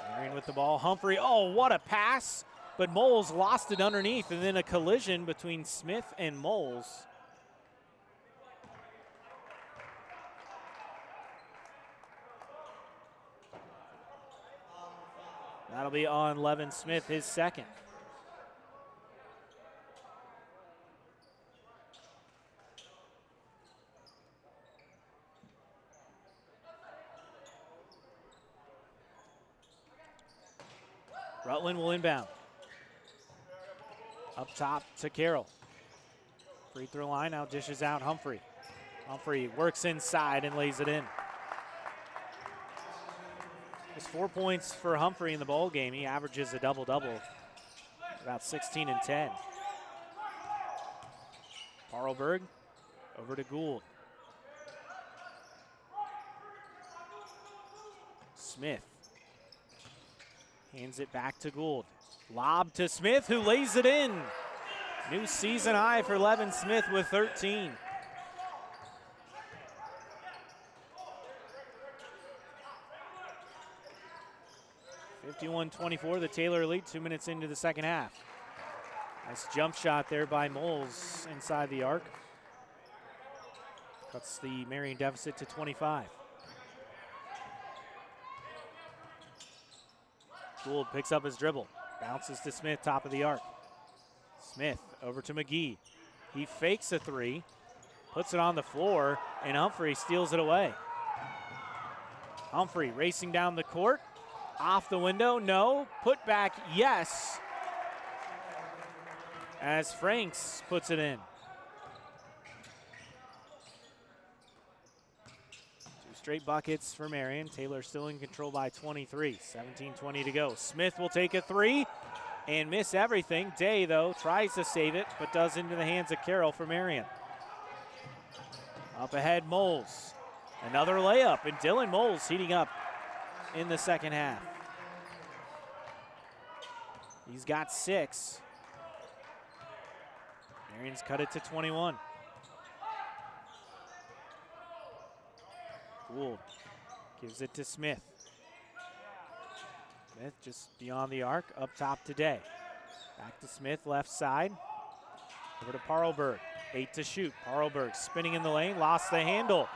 Marian with the ball. Humphrey, oh, what a pass. But Moles lost it underneath, and then a collision between Smith and Moles. That'll be on Levin Smith, his second. Rutland will inbound. Up top to Carroll. Free throw line, now dishes out Humphrey. Humphrey works inside and lays it in. Just 4 points for Humphrey in the ball game. He averages a double-double, about 16 and 10. Parlberg over to Gould. Smith hands it back to Gould. Lob to Smith, who lays it in. New season high for Levin Smith with 13. (51-24), the Taylor lead, 2 minutes into the second half. Nice jump shot there by Moles inside the arc. Cuts the Marian deficit to 25. Gould picks up his dribble. Bounces to Smith, top of the arc. Smith over to McGee. He fakes a three, puts it on the floor, and Humphrey steals it away. Humphrey racing down the court. Off the window, no. Put back, yes. As Franks puts it in. Straight buckets for Marian. Taylor still in control by 23. 17-20 to go. Smith will take a three and miss everything. Day, though, tries to save it, but does into the hands of Carroll for Marian. Up ahead, Moles. Another layup, and Dylan Moles heating up in the second half. He's got 6. Marian's cut it to 21. Gould gives it to Smith. Smith just beyond the arc, up top to Day. Back to Smith, left side. Over to Parlberg, 8 to shoot. Parlberg spinning in the lane, lost the handle.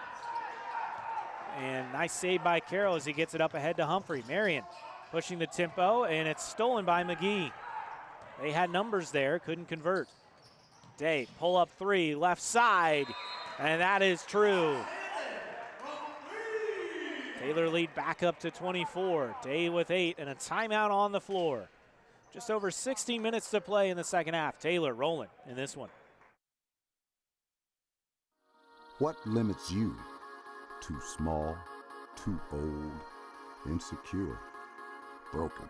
And nice save by Carroll as he gets it up ahead to Humphrey. Marian pushing the tempo, and it's stolen by McGee. They had numbers there, couldn't convert. Day, pull up three, left side, and that is true. Taylor lead back up to 24. Day with 8 and a timeout on the floor. Just over 16 minutes to play in the second half. Taylor rolling in this one. What limits you? Too small, too old, insecure, broken.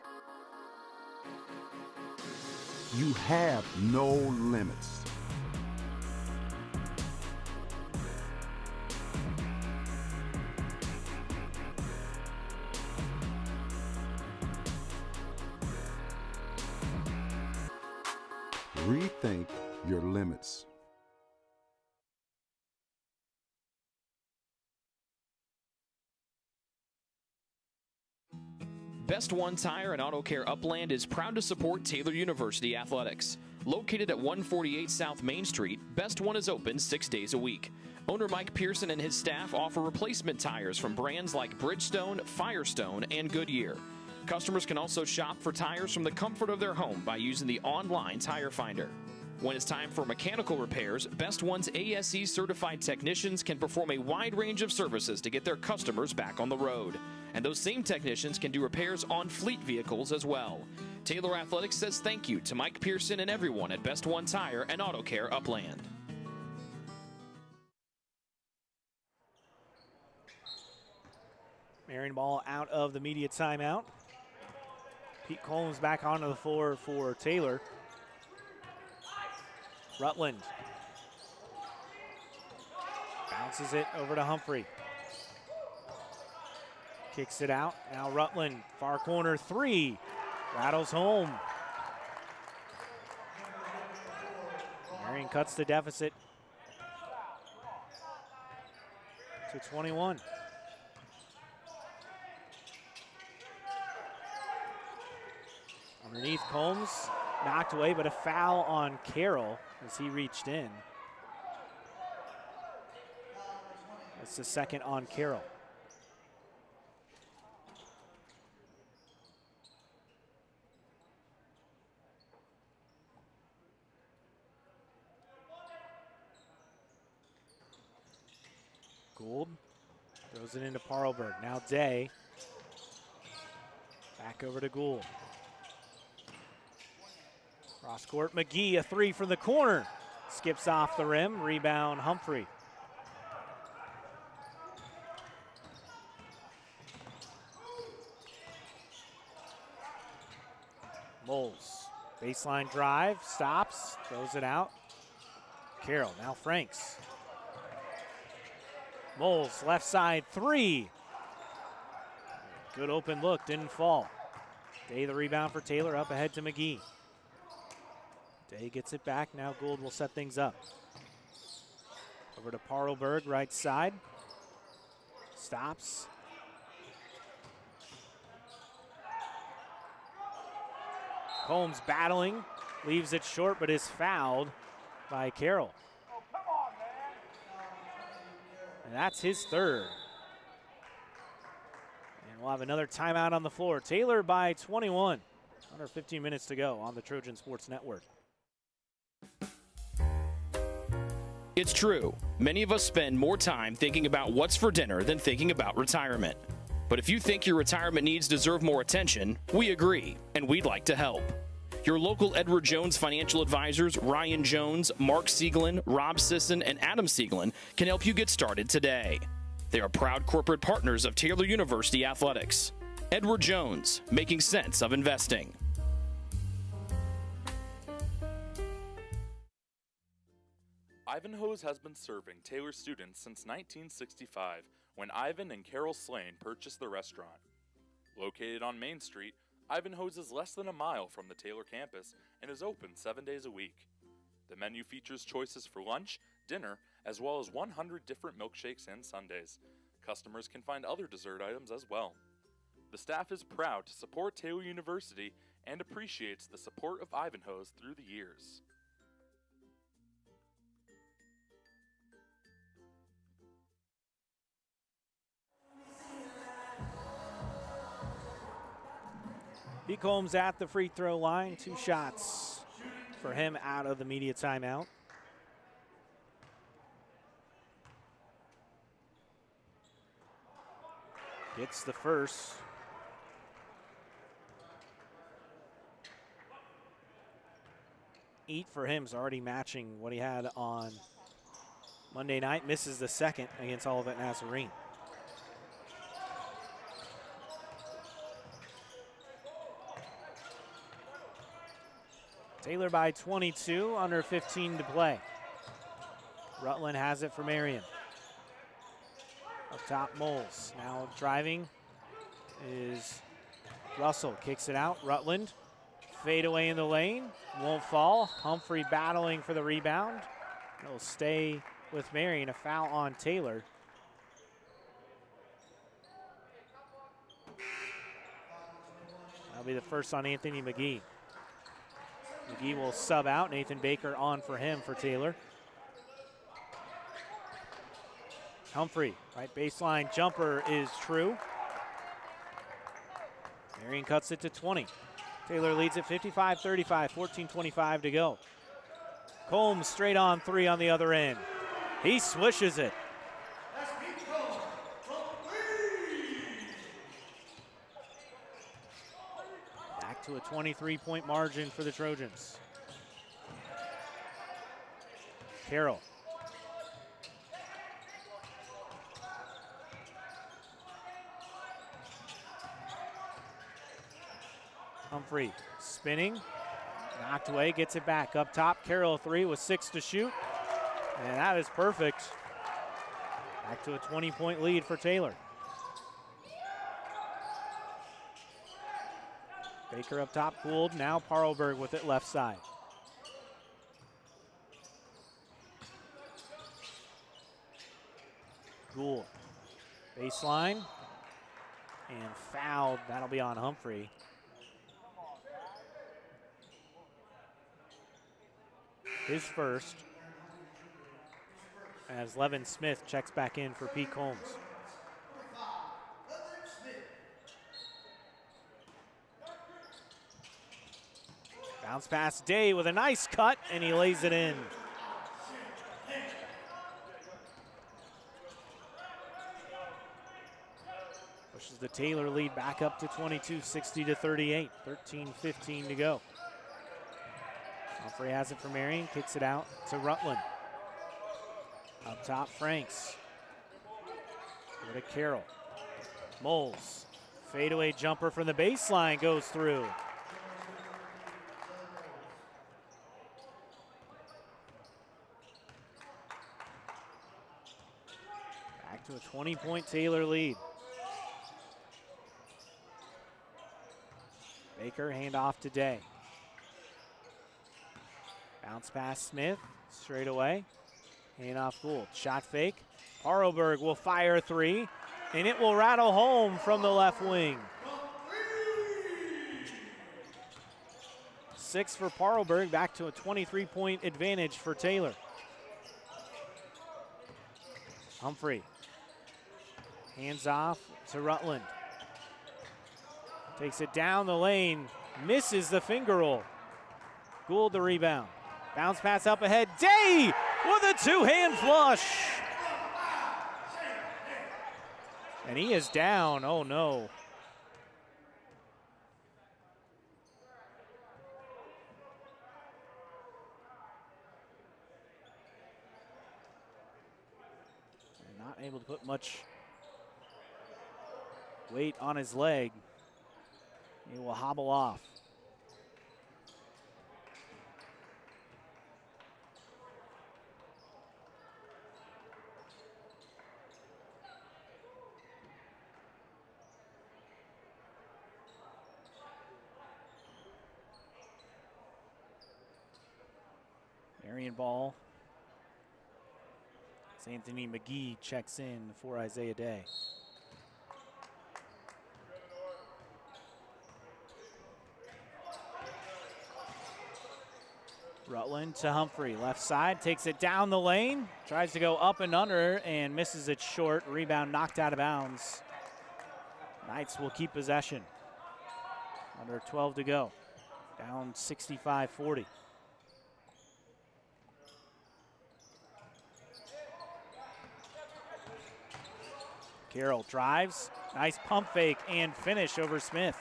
You have no limits. Rethink your limits. Best One Tire and Auto Care Upland is proud to support Taylor University Athletics. Located at 148 South Main Street, Best One is open 6 days a week. Owner Mike Pearson and his staff offer replacement tires from brands like Bridgestone, Firestone, and Goodyear. Customers can also shop for tires from the comfort of their home by using the online tire finder. When it's time for mechanical repairs, Best One's ASE certified technicians can perform a wide range of services to get their customers back on the road. And those same technicians can do repairs on fleet vehicles as well. Taylor Athletics says thank you to Mike Pearson and everyone at Best One Tire and Auto Care Upland. Marian ball out of the media timeout. Pete Combs back onto the floor for Taylor. Rutland bounces it over to Humphrey. Kicks it out. Now Rutland, far corner three. Rattles home. Marian cuts the deficit to 21. Underneath Combs, knocked away, but a foul on Carroll as he reached in. That's the second on Carroll. Gould throws it into Parlberg. Now Day. Back over to Gould. Cross court, McGee, a three from the corner. Skips off the rim, rebound Humphrey. Moles, baseline drive, stops, throws it out. Carroll, now Franks. Moles, left side three. Good open look, didn't fall. Day the rebound for Taylor, up ahead to McGee. Day gets it back, now Gould will set things up. Over to Parlberg, right side. Stops. Combs battling, leaves it short, but is fouled by Carroll. And that's his third. And we'll have another timeout on the floor. Taylor by 21. Under 15 minutes to go on the Trojan Sports Network. It's true. Many of us spend more time thinking about what's for dinner than thinking about retirement. But if you think your retirement needs deserve more attention, we agree, and we'd like to help. Your local Edward Jones financial advisors, Ryan Jones, Mark Sieglin, Rob Sisson, and Adam Sieglin, can help you get started today. They are proud corporate partners of Taylor University Athletics. Edward Jones, making sense of investing. Ivanhoe's has been serving Taylor students since 1965, when Ivan and Carol Slane purchased the restaurant. Located on Main Street, Ivanhoe's is less than a mile from the Taylor campus and is open 7 days a week. The menu features choices for lunch, dinner, as well as 100 different milkshakes and sundaes. Customers can find other dessert items as well. The staff is proud to support Taylor University and appreciates the support of Ivanhoe's through the years. Pete Combs at the free throw line. 2 shots for him out of the media timeout. Gets the first. Eight for him is already matching what he had on Monday night. Misses the second against Olivet Nazarene. Taylor by 22, under 15 to play. Rutland has it for Marian. Up top, Moles. Now driving is Russell. Kicks it out. Rutland. Fade away in the lane. Won't fall. Humphrey battling for the rebound. It'll stay with Marian. A foul on Taylor. That'll be the first on Anthony McGee. McGee will sub out. Nathan Baker on for him for Taylor. Humphrey, right baseline jumper is true. Marian cuts it to 20. Taylor leads at 55-35, 14:25 to go. Combs straight on three on the other end. He swishes it. Back to a 23-point margin for the Trojans. Carroll. Humphrey spinning, knocked away, gets it back up top. Carroll three with 6 to shoot, and that is perfect. Back to a 20-point lead for Taylor. Baker up top, Gould. Now Parlberg with it left side. Gould, baseline, and fouled. That'll be on Humphrey. His first, as Levin Smith checks back in for Pete Combs. Bounce pass, Day with a nice cut, and he lays it in. Pushes the Taylor lead back up to 22, 60-38, 13:15 to go. Humphrey has it for Marian, kicks it out to Rutland. Up top, Franks. Go to Carroll. Moles, fadeaway jumper from the baseline goes through. Back to a 20-point Taylor lead. Baker, handoff to Day. Bounce pass Smith, straight away. Hand off Gould. Shot fake. Parlberg will fire three, and it will rattle home from the left wing. 6 for Parlberg, back to a 23-point advantage for Taylor. Humphrey. Hands off to Rutland. Takes it down the lane, misses the finger roll. Gould the rebound. Bounce pass up ahead. Day with a two-hand flush. And he is down. Oh, no. Not able to put much weight on his leg. He will hobble off. Marian ball. As Anthony McGee checks in for Isaiah Day. Rutland to Humphrey, left side, takes it down the lane, tries to go up and under and misses it short. Rebound knocked out of bounds. Knights will keep possession. Under 12 to go, down 65-40. Carroll drives, nice pump fake and finish over Smith.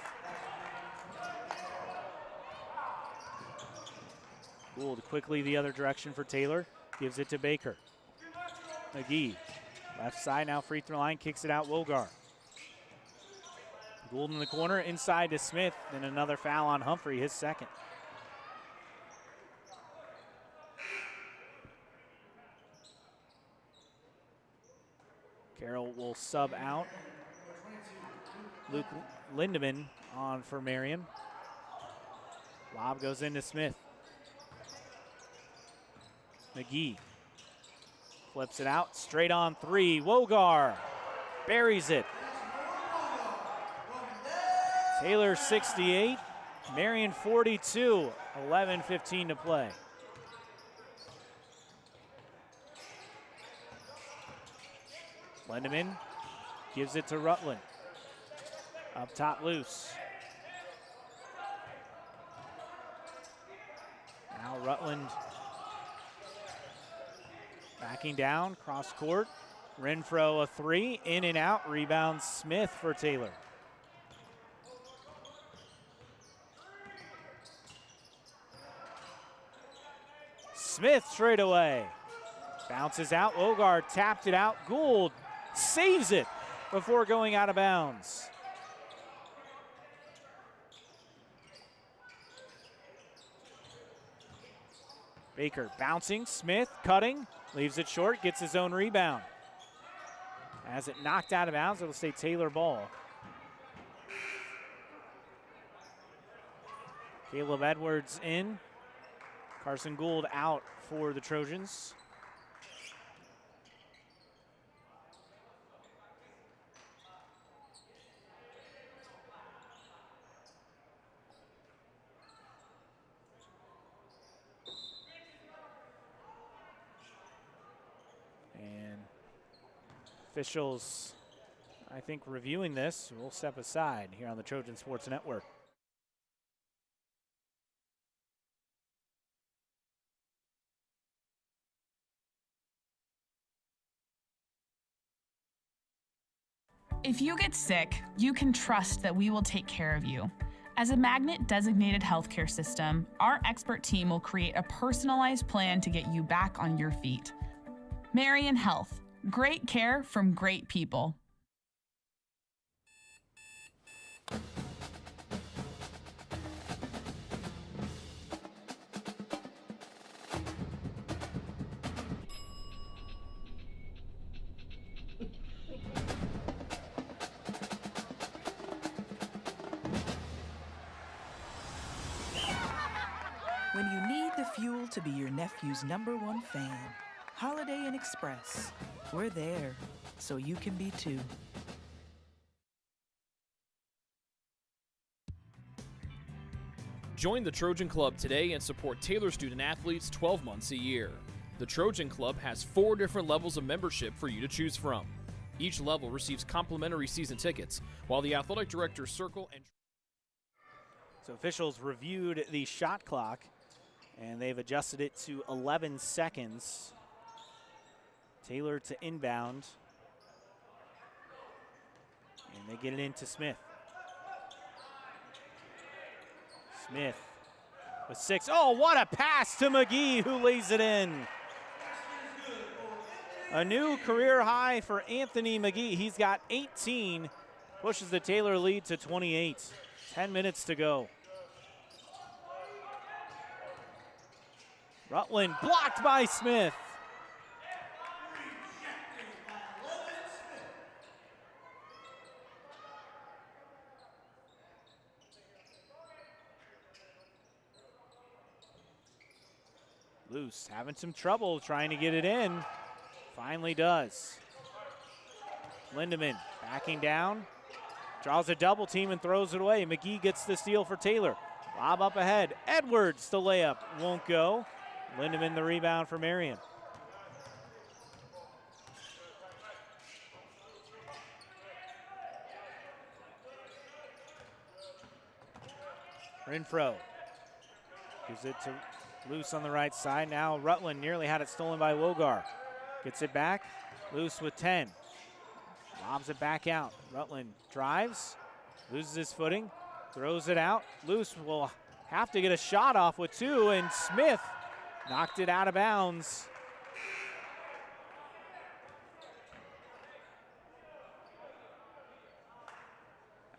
Gould quickly the other direction for Taylor, gives it to Baker. McGee, left side now, free throw line, kicks it out, Wogar. Gould in the corner, inside to Smith, and another foul on Humphrey, his second. Carroll will sub out. Luke Lindemann on for Marian. Lob goes into Smith. McGee flips it out, straight on three. Wogar buries it. Taylor 68, Marian 42, 11:15 to play. Lindemann gives it to Rutland. Up top, Loose. Now Rutland backing down, cross court. Renfro a three, in and out. Rebound Smith for Taylor. Smith straight away. Bounces out. Wogar tapped it out. Gould saves it before going out of bounds. Baker bouncing. Smith cutting. Leaves it short. Gets his own rebound. As it knocked out of bounds, it'll stay Taylor ball. Caleb Edwards in. Carson Gould out for the Trojans. And officials, I think, reviewing this, will step aside here on the Trojan Sports Network. If you get sick, you can trust that we will take care of you. As a Magnet-designated healthcare system, our expert team will create a personalized plan to get you back on your feet. Marian Health. Great care from great people. When you need the fuel to be your nephew's #1 fan, Holiday Inn Express. We're there, so you can be too. Join the Trojan Club today and support Taylor student athletes 12 months a year. The Trojan Club has 4 different levels of membership for you to choose from. Each level receives complimentary season tickets, while the athletic directors circle and... So officials reviewed the shot clock, and they've adjusted it to 11 seconds. Taylor to inbound. And they get it into Smith. Smith with 6. Oh, what a pass to McGee, who lays it in. A new career high for Anthony McGee. He's got 18, pushes the Taylor lead to 28. 10 minutes to go. Rutland blocked by Smith. Loose, having some trouble trying to get it in. Finally does. Lindemann backing down. Draws a double team and throws it away. McGee gets the steal for Taylor. Lob up ahead. Edwards, the layup, won't go. Lindemann the rebound for Marian. Renfro gives it to Loose on the right side. Now Rutland nearly had it stolen by Wogar. Gets it back. Loose with 10. Lobs it back out. Rutland drives, loses his footing, throws it out. Loose will have to get a shot off with 2, and Smith knocked it out of bounds.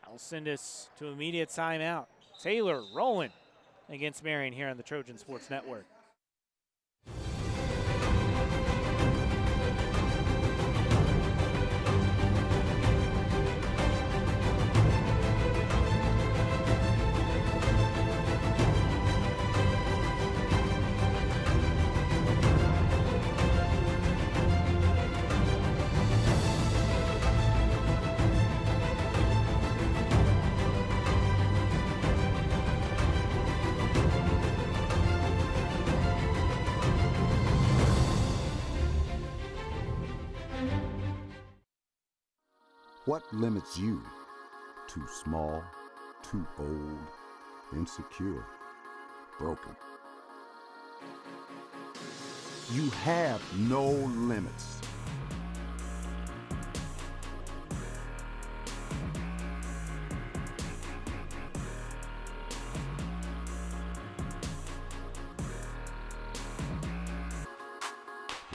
That'll send us to immediate timeout. Taylor rolling against Marian here on the Trojan Sports Network. What limits you? Too small, too old, insecure, broken. You have no limits.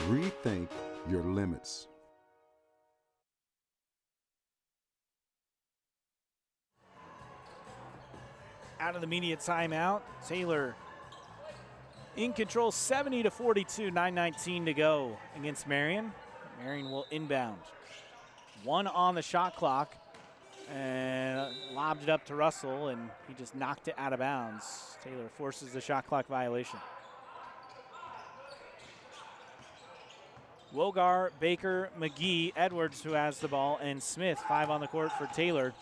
Rethink your limits. Out of the media timeout, Taylor in control, 70-42, 9:19 to go against Marian. Marian will inbound. 1 on the shot clock, and lobbed it up to Russell, and he just knocked it out of bounds. Taylor forces the shot clock violation. Wogar, Baker, McGee, Edwards who has the ball, and Smith, 5 on the court for Taylor.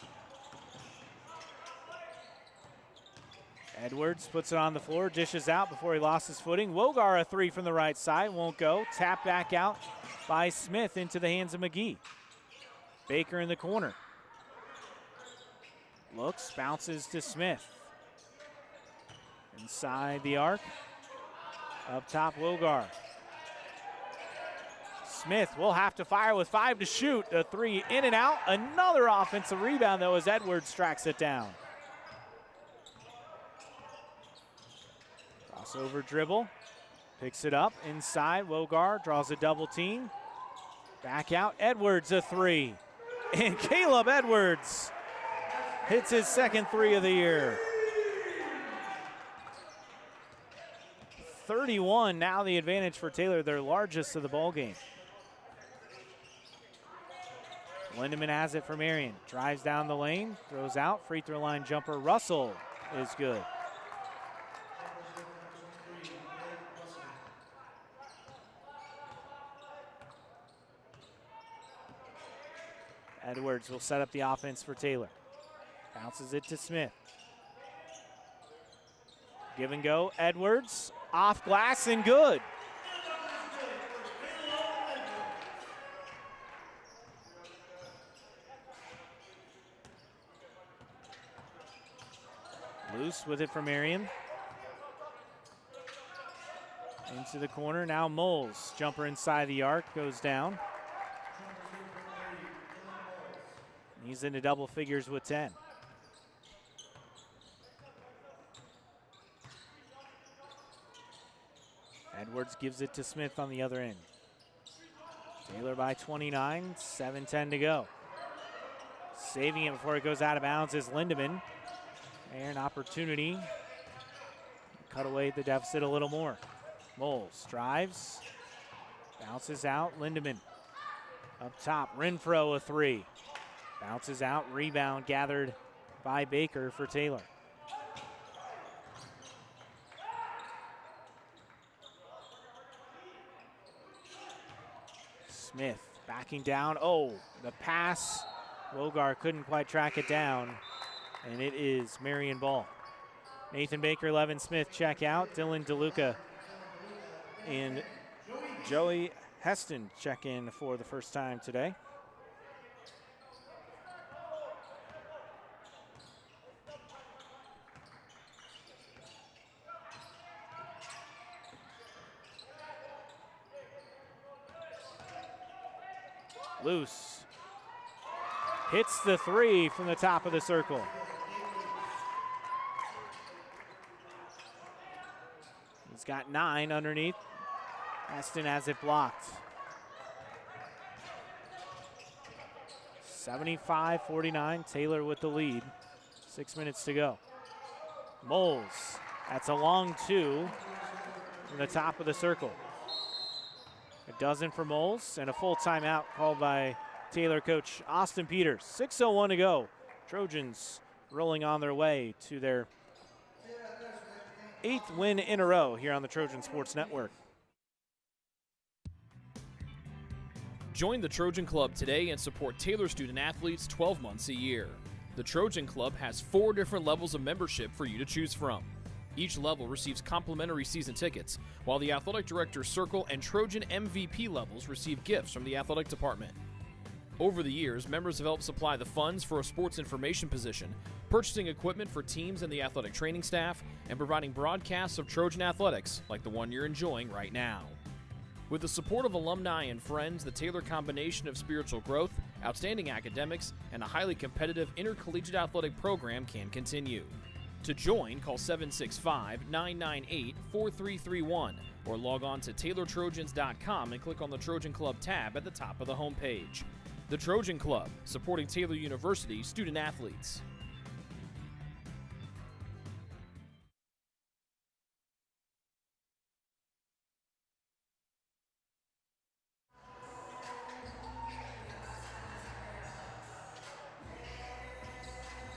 Edwards puts it on the floor, dishes out before he lost his footing. Wogar, a 3 from the right side, won't go. Tap back out by Smith into the hands of McGee. Baker in the corner. Looks, bounces to Smith. Inside the arc. Up top, Wogar. Smith will have to fire with 5 to shoot. A 3 in and out. Another offensive rebound, though, as Edwards tracks it down. Crossover dribble. Picks it up inside. Wogar draws a double team. Back out. Edwards, a 3. And Caleb Edwards hits his second 3 of the year. 31 now the advantage for Taylor, their largest of the ball game. Lindemann has it for Marian. Drives down the lane, throws out, free throw line jumper. Russell is good. Edwards will set up the offense for Taylor. Bounces it to Smith. Give and go, Edwards. Off glass and good. Loose with it for Marian. Into the corner, now Moles. Jumper inside the arc, goes down. He's into double figures with 10. Edwards gives it to Smith on the other end. Taylor by 29, 7:10 to go. Saving it before it goes out of bounds is Lindemann. And an opportunity. Cut away the deficit a little more. Moles drives, bounces out, Lindemann. Up top, Renfro a 3. Bounces out, rebound gathered by Baker for Taylor. Smith backing down. Oh, the pass. Wogar couldn't quite track it down, and it is Marian ball. Nathan Baker, Levin Smith check out. Dylan DeLuca and Joey Heston check in for the first time today. Loose. Hits the 3 from the top of the circle. He's got 9 underneath. Aston has it blocked. 75-49, Taylor with the lead. 6 minutes to go. Moles, that's a long 2 from the top of the circle. A dozen for Moles, and a full timeout called by Taylor coach Austin Peters. 6:01 to go. Trojans rolling on their way to their 8th win in a row here on the Trojan Sports Network. Join the Trojan Club today and support Taylor student athletes 12 months a year. The Trojan Club has 4 different levels of membership for you to choose from. Each level receives complimentary season tickets, while the Athletic Director's Circle and Trojan MVP levels receive gifts from the athletic department. Over the years, members have helped supply the funds for a sports information position, purchasing equipment for teams and the athletic training staff, and providing broadcasts of Trojan athletics like the one you're enjoying right now. With the support of alumni and friends, the Taylor combination of spiritual growth, outstanding academics, and a highly competitive intercollegiate athletic program can continue. To join, call 765-998-4331 or log on to TaylorTrojans.com and click on the Trojan Club tab at the top of the homepage. The Trojan Club, supporting Taylor University student athletes.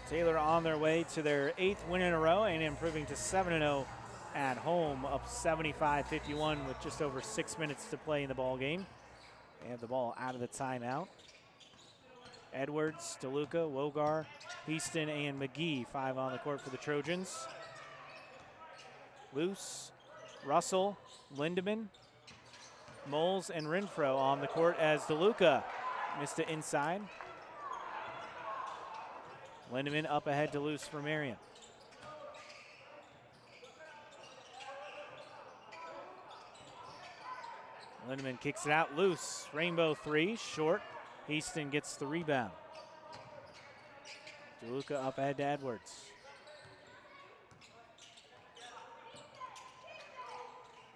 Taylor on their way to their 8th win in a row and improving to 7-0 at home, up 75-51 with just over 6 minutes to play in the ball game. They have the ball out of the timeout. Edwards, DeLuca, Wogar, Heaston, and McGee, 5 on the court for the Trojans. Luce, Russell, Lindemann, Moles, and Renfro on the court as DeLuca missed it inside. Lindemann up ahead to Luce for Marian. Lindemann kicks it out loose. Rainbow three, short. Heaston gets the rebound. DeLuca up ahead to Edwards.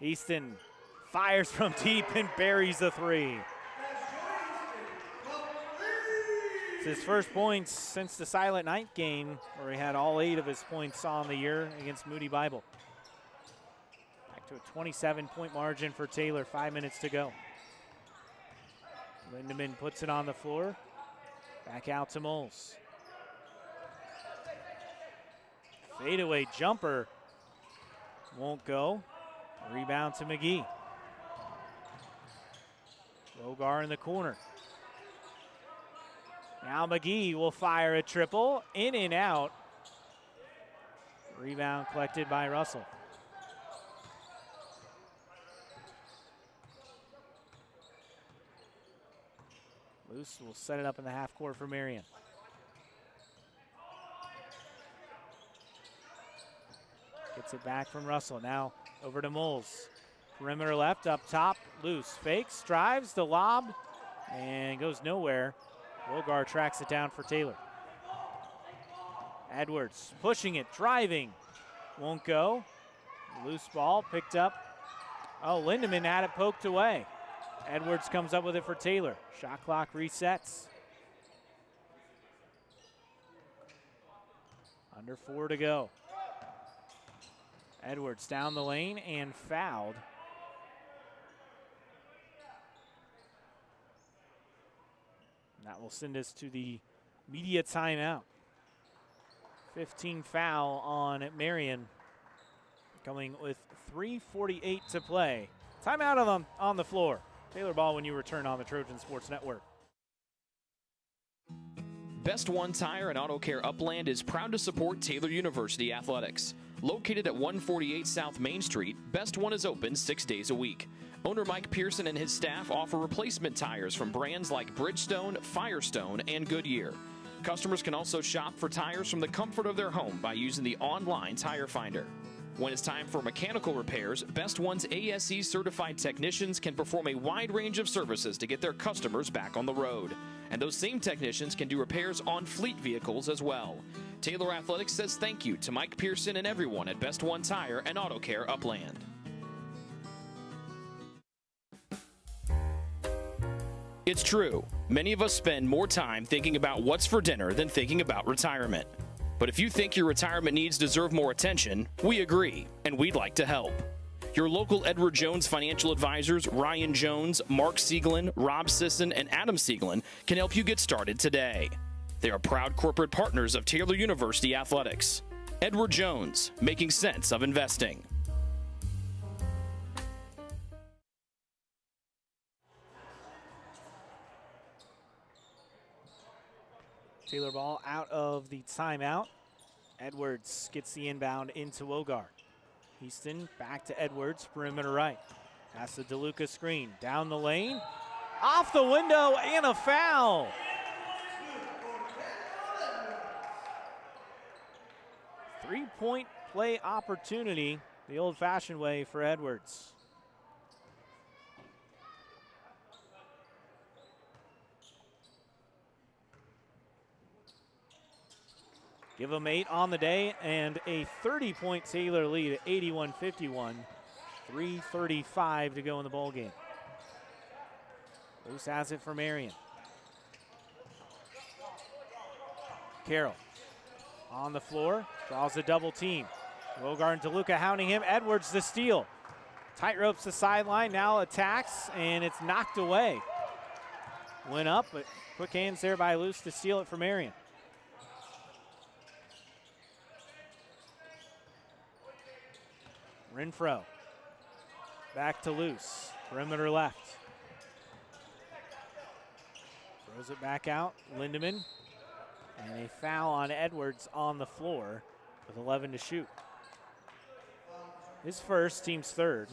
Heaston fires from deep and buries the three. It's his first points since the Silent Night game, where he had all 8 of his points on the year against Moody Bible. Back to a 27-point margin for Taylor, 5 minutes to go. Lindemann puts it on the floor. Back out to Moles. Fadeaway jumper won't go. Rebound to McGee. Wogar in the corner. Now McGee will fire a triple, in and out. Rebound collected by Russell. Luce will set it up in the half court for Marian. Gets it back from Russell. Now over to Moles. Perimeter left, up top. Luce fakes, drives, the lob, and goes nowhere. Wogar tracks it down for Taylor. Edwards pushing it, driving. Won't go. Loose ball picked up. Oh, Lindemann had it poked away. Edwards comes up with it for Taylor. Shot clock resets. Under 4 to go. Edwards down the lane and fouled. That will send us to the media timeout. 15 foul on Marian, coming with 3:48 to play. Timeout on the floor. Taylor ball when you return on the Trojan Sports Network. Best One Tire and Auto Care Upland is proud to support Taylor University athletics. Located at 148 South Main Street, Best One is open 6 days a week. Owner Mike Pearson and his staff offer replacement tires from brands like Bridgestone, Firestone, and Goodyear. Customers can also shop for tires from the comfort of their home by using the online tire finder. When it's time for mechanical repairs, Best One's ASE certified technicians can perform a wide range of services to get their customers back on the road. And those same technicians can do repairs on fleet vehicles as well. Taylor Athletics says thank you to Mike Pearson and everyone at Best One Tire and Auto Care Upland. It's true. Many of us spend more time thinking about what's for dinner than thinking about retirement. But if you think your retirement needs deserve more attention, we agree, and we'd like to help. Your local Edward Jones financial advisors, Ryan Jones, Mark Sieglin, Rob Sisson, and Adam Sieglin, can help you get started today. They are proud corporate partners of Taylor University Athletics. Edward Jones, making sense of investing. Taylor ball out of the timeout. Edwards gets the inbound into Wogar. Heaston back to Edwards, perimeter right. Pass the DeLuca screen. Down the lane. Off the window and a foul. Three-point play opportunity, the old-fashioned way for Edwards. Give them 8 on the day and a 30-point Taylor lead at 81-51. 3:35 to go in the ball game. Luce has it for Marian. Carroll on the floor, draws a double team. Wogar and DeLuca hounding him. Edwards the steal. Tight ropes the sideline, now attacks, and it's knocked away. Went up, but quick hands there by Luce to steal it for Marian. Renfro. Back to Luce. Perimeter left. Throws it back out. Lindemann. And a foul on Edwards on the floor with 11 to shoot. His first, team's third.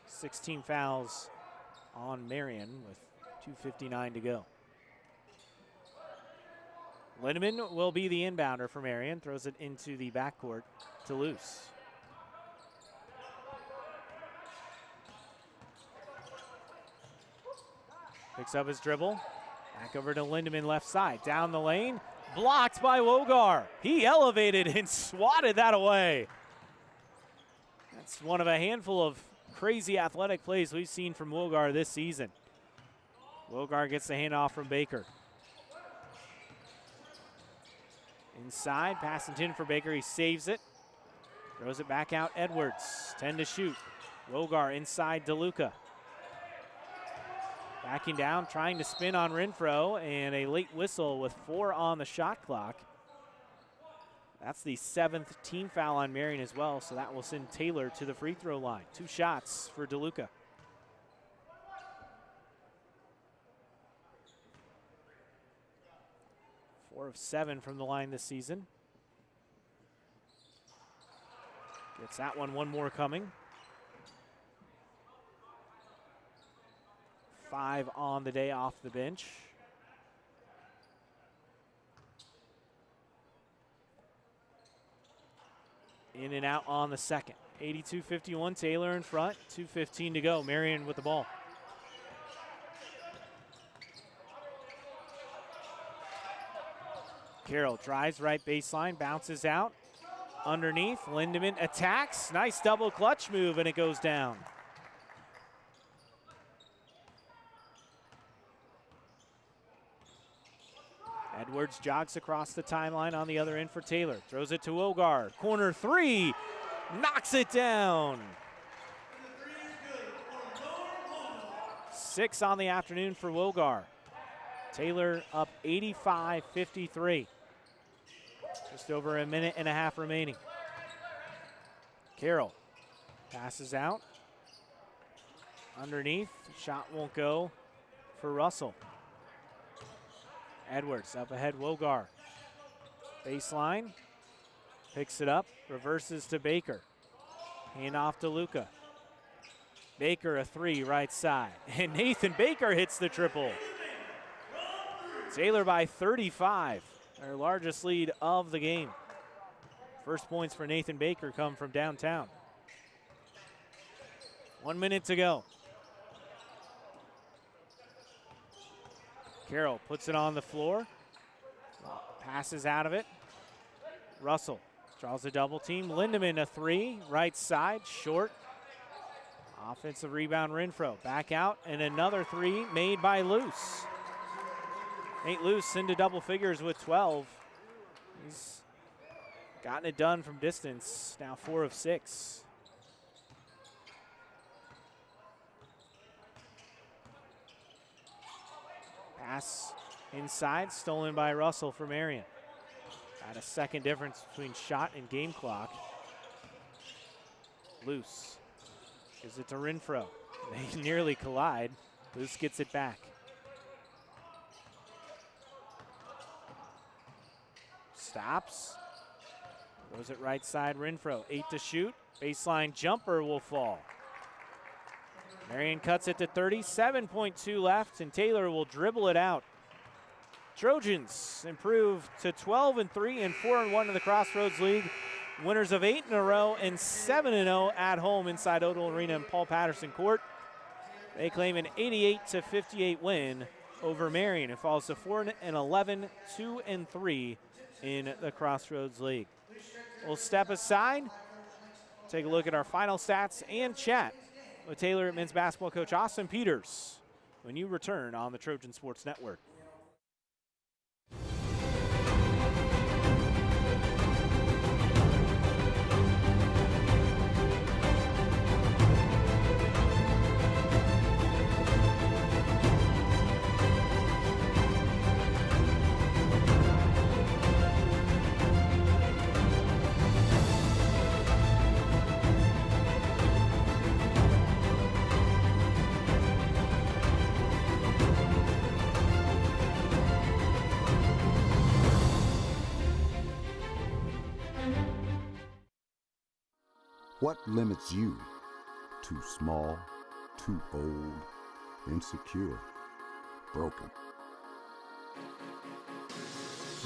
16 fouls on Marian with 2:59 to go. Lindemann will be the inbounder for Marian. Throws it into the backcourt to Luce. Picks up his dribble. Back over to Lindemann left side. Down the lane. Blocked by Wogar. He elevated and swatted that away. That's one of a handful of crazy athletic plays we've seen from Wogar this season. Wogar gets the handoff from Baker. Inside, pass intended for Baker. He saves it. Throws it back out. Edwards, 10 to shoot. Wogar inside DeLuca. Backing down, trying to spin on Renfro, and a late whistle with 4 on the shot clock. That's the 7th team foul on Marian as well, so that will send Taylor to the free throw line. 2 shots for DeLuca. Four of 7 from the line this season. Gets that one more coming. 5 on the day off the bench. In and out on the second. 82-51, Taylor in front. 2:15 to go. Marian with the ball. Carroll drives right baseline, bounces out. Underneath, Lindemann attacks. Nice double clutch move, and it goes down. Edwards jogs across the timeline on the other end for Taylor. Throws it to Wogar. Corner 3. Knocks it down. 6 on the afternoon for Wogar. Taylor up 85-53. Just over a minute and a half remaining. Carroll passes out. Underneath. Shot won't go for Russell. Edwards up ahead, Wogar. Baseline, picks it up, reverses to Baker. Hand off to Luca. Baker a 3 right side. And Nathan Baker hits the triple. Taylor by 35, their largest lead of the game. First points for Nathan Baker come from downtown. 1 minute to go. Carroll puts it on the floor. Passes out of it. Russell draws a double team. Lindemann a 3, right side, short. Offensive rebound, Renfro. Back out, and another 3 made by Luce. Nate Luce into double figures with 12. He's gotten it done from distance, now 4 of 6. Pass inside, stolen by Russell for Marian. Got a second difference between shot and game clock. Luce gives it to Renfro. They nearly collide. Luce gets it back. Stops. Throws it right side, Renfro. 8 to shoot. Baseline jumper will fall. Marian cuts it to 30, 7.2 left, and Taylor will dribble it out. Trojans improve to 12-3 and 4-1 in the Crossroads League. Winners of 8 in a row and 7-0 at home inside Odell Arena and Paul Patterson Court. They claim an 88-58 win over Marian. It falls to 4-11, 2-3 in the Crossroads League. We'll step aside, take a look at our final stats and chat with Taylor men's basketball coach Austin Peters when you return on the Trojan Sports Network. What limits you? Too small, too old, insecure, broken.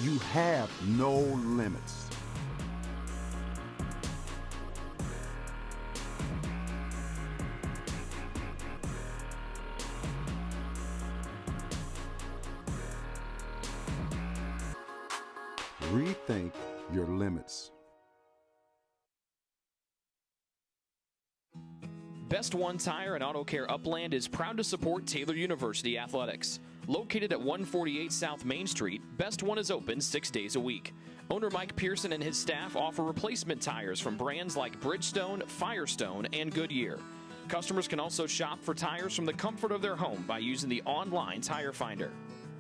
You have no limits. Rethink your limits. Best One Tire and Auto Care Upland is proud to support Taylor University Athletics. Located at 148 South Main Street, Best One is open 6 days a week. Owner Mike Pearson and his staff offer replacement tires from brands like Bridgestone, Firestone, and Goodyear. Customers can also shop for tires from the comfort of their home by using the online tire finder.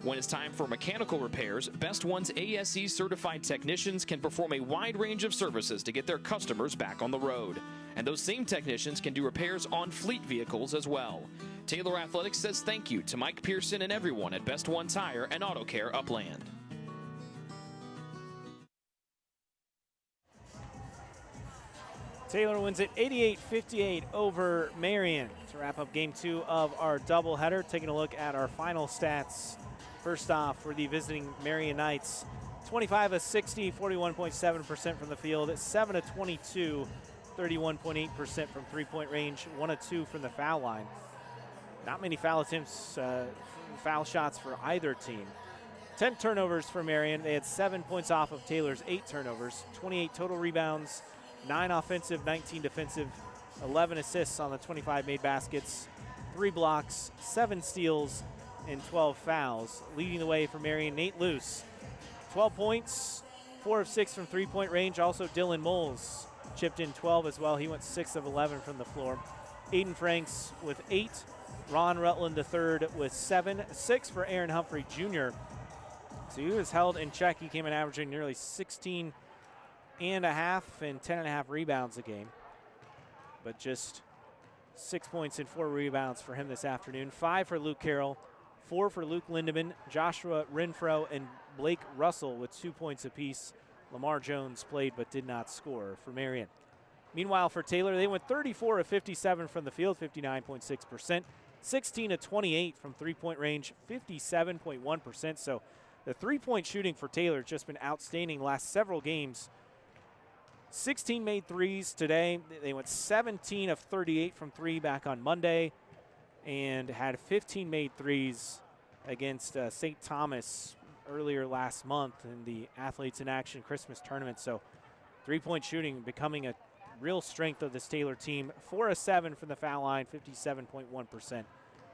When it's time for mechanical repairs, Best One's ASE certified technicians can perform a wide range of services to get their customers back on the road. And those same technicians can do repairs on fleet vehicles as well. Taylor Athletics says thank you to Mike Pearson and everyone at Best One Tire and Auto Care Upland. Taylor wins it 88-58 over Marian to wrap up game 2 of our doubleheader. Taking a look at our final stats. First off, for the visiting Marian Knights, 25 of 60, 41.7% from the field, 7 of 22, 31.8% from three-point range, 1 of 2 from the foul line. Not many foul attempts, foul shots for either team. 10 turnovers for Marian. They had 7 points off of Taylor's 8 turnovers, 28 total rebounds, 9 offensive, 19 defensive, 11 assists on the 25 made baskets, 3 blocks, 7 steals, and 12 fouls. Leading the way for Marian, Nate Luce, 12 points, 4 of 6 from three-point range. Also Dylan Moles chipped in 12 as well. He went 6 of 11 from the floor. Aiden Franks with 8. Ron Rutland III with 7. 6 for Aaron Humphrey Jr. So he was held in check. He came in averaging nearly 16 and a half and 10 and a half rebounds a game. But just 6 points and 4 rebounds for him this afternoon. 5 for Luke Carroll, 4 for Luke Lindemann, Joshua Renfro, and Blake Russell with 2 points apiece. Lamar Jones played but did not score for Marian. Meanwhile, for Taylor, they went 34 of 57 from the field, 59.6%. 16 of 28 from three-point range, 57.1%. So the three-point shooting for Taylor has just been outstanding last several games. 16 made threes today. They went 17 of 38 from 3 back on Monday and had 15 made threes against St. Thomas earlier last month in the Athletes in Action Christmas tournament. So three-point shooting becoming a real strength of this Taylor team. 4 of 7 from the foul line, 57.1%.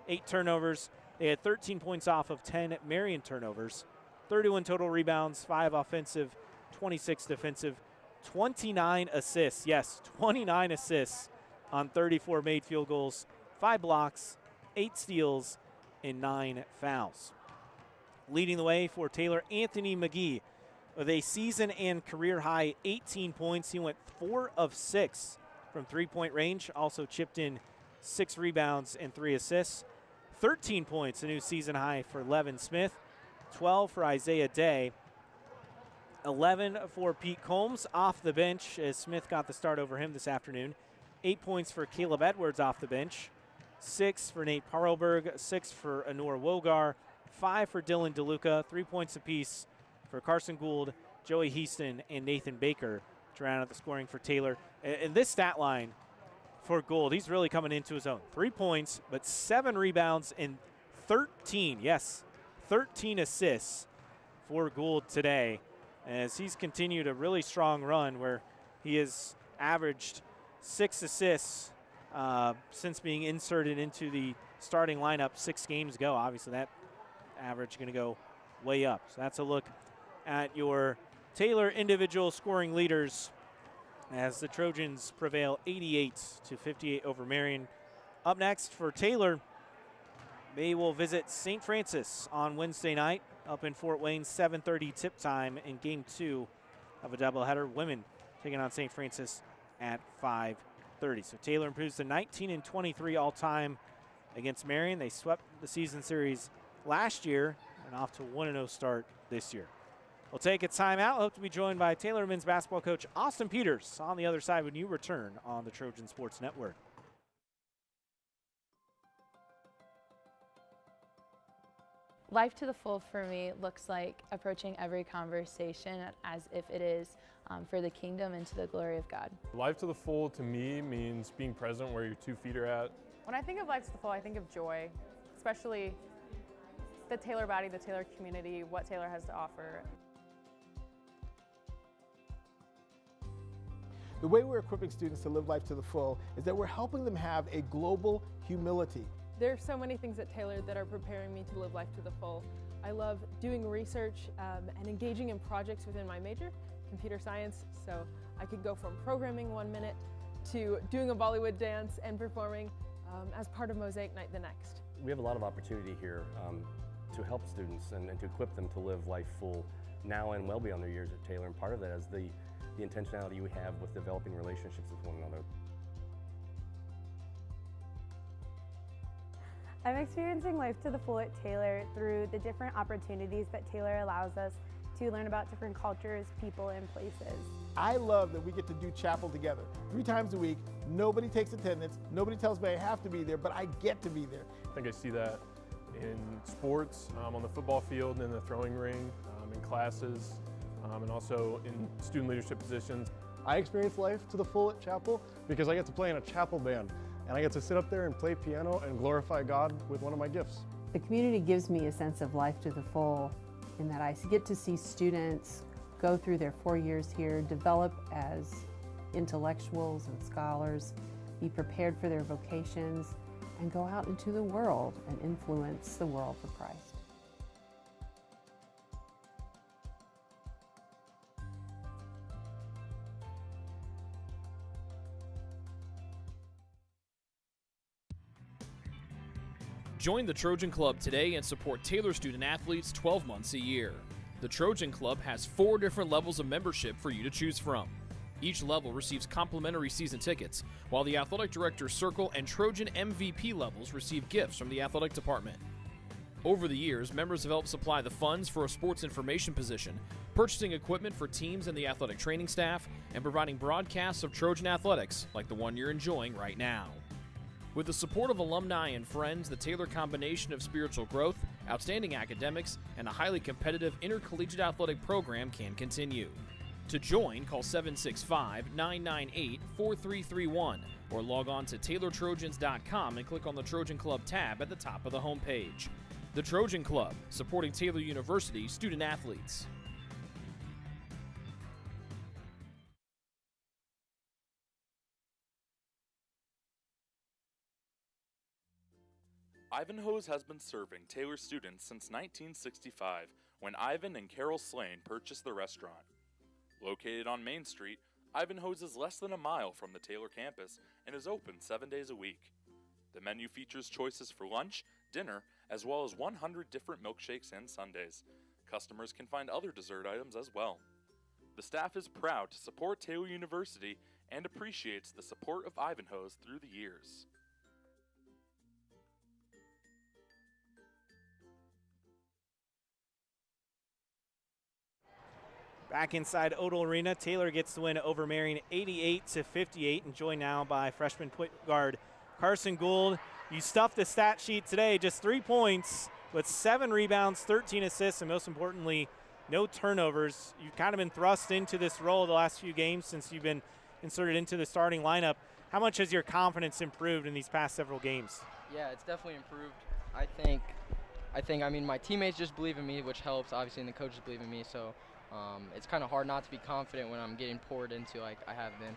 8 turnovers. They had 13 points off of 10 Marian turnovers. 31 total rebounds, 5 offensive, 26 defensive, 29 assists. Yes, 29 assists on 34 made field goals, 5 blocks, 8 steals, and 9 fouls. Leading the way for Taylor, Anthony McGee with a season and career high 18 points. He went 4 of 6 from three-point range, also chipped in 6 rebounds and 3 assists. 13 points, a new season high for Levin Smith, 12 for Isaiah Day, 11 for Pete Combs off the bench as Smith got the start over him this afternoon. 8 points for Caleb Edwards off the bench, 6 for Nate Parlberg, 6 for Anor Wogar, 5 for Dylan DeLuca, 3 points apiece for Carson Gould, Joey Heaston, and Nathan Baker to round out the scoring for Taylor. And this stat line for Gould, he's really coming into his own. 3 points, but 7 rebounds and 13 assists for Gould today, as he's continued a really strong run where he has averaged 6 assists since being inserted into the starting lineup 6 games ago. Obviously, that average going to go way up. So that's a look at your Taylor individual scoring leaders as the Trojans prevail 88-58 over Marian. Up next for Taylor, they will visit St. Francis on Wednesday night up in Fort Wayne, 7:30 tip time in Game 2 of a doubleheader. Women taking on St. Francis at 5:30. So Taylor improves to 19-23 all-time against Marian. They swept the season series last year and off to a 1-0 start this year. We'll take a timeout. Hope to be joined by Taylor men's basketball coach Austin Peters on the other side when you return on the Trojan Sports Network. Life to the full for me looks like approaching every conversation as if it is for the kingdom and to the glory of God. Life to the full to me means being present where your 2 feet are at. When I think of life to the full, I think of joy, especially the Taylor body, the Taylor community, what Taylor has to offer. The way we're equipping students to live life to the full is that we're helping them have a global humility. There are so many things at Taylor that are preparing me to live life to the full. I love doing research and engaging in projects within my major, computer science, so I could go from programming 1 minute to doing a Bollywood dance and performing as part of Mosaic Night the next. We have a lot of opportunity here to help students and to equip them to live life full now and well beyond their years at Taylor, and part of that is the intentionality we have with developing relationships with one another. I'm experiencing life to the full at Taylor through the different opportunities that Taylor allows us to learn about different cultures, people, and places. I love that we get to do chapel together 3 times a week. Nobody takes attendance. Nobody tells me I have to be there, but I get to be there. I think I see that in sports, on the football field, in the throwing ring, in classes, and also in student leadership positions. I experience life to the full at chapel because I get to play in a chapel band, and I get to sit up there and play piano and glorify God with one of my gifts. The community gives me a sense of life to the full in that I get to see students go through their 4 years here, develop as intellectuals and scholars, be prepared for their vocations, and go out into the world and influence the world for Christ. Join the Trojan Club today and support Taylor student athletes 12 months a year. The Trojan Club has 4 different levels of membership for you to choose from. Each level receives complimentary season tickets, while the Athletic Director's Circle and Trojan MVP levels receive gifts from the athletic department. Over the years, members have helped supply the funds for a sports information position, purchasing equipment for teams and the athletic training staff, and providing broadcasts of Trojan athletics like the one you're enjoying right now. With the support of alumni and friends, the Taylor combination of spiritual growth, outstanding academics, and a highly competitive intercollegiate athletic program can continue. To join, call 765-998-4331 or log on to TaylorTrojans.com and click on the Trojan Club tab at the top of the homepage. The Trojan Club, supporting Taylor University student athletes. Ivanhoe's has been serving Taylor students since 1965, when Ivan and Carol Slane purchased the restaurant. Located on Main Street, Ivanhoe's is less than a mile from the Taylor campus and is open 7 days a week. The menu features choices for lunch, dinner, as well as 100 different milkshakes and sundaes. Customers can find other dessert items as well. The staff is proud to support Taylor University and appreciates the support of Ivanhoe's through the years. Back inside Odell Arena, Taylor gets the win over Marian 88-58, and joined now by freshman point guard Carson Gould, you stuffed the stat sheet today, just 3 points with 7 rebounds, 13 assists, and most importantly, no turnovers. You've kind of been thrust into this role the last few games since you've been inserted into the starting lineup. How much has your confidence improved in these past several games? Yeah, it's definitely improved. I mean, my teammates just believe in me, which helps, obviously, and the coaches believe in me. So it's kind of hard not to be confident when I'm getting poured into like I have been.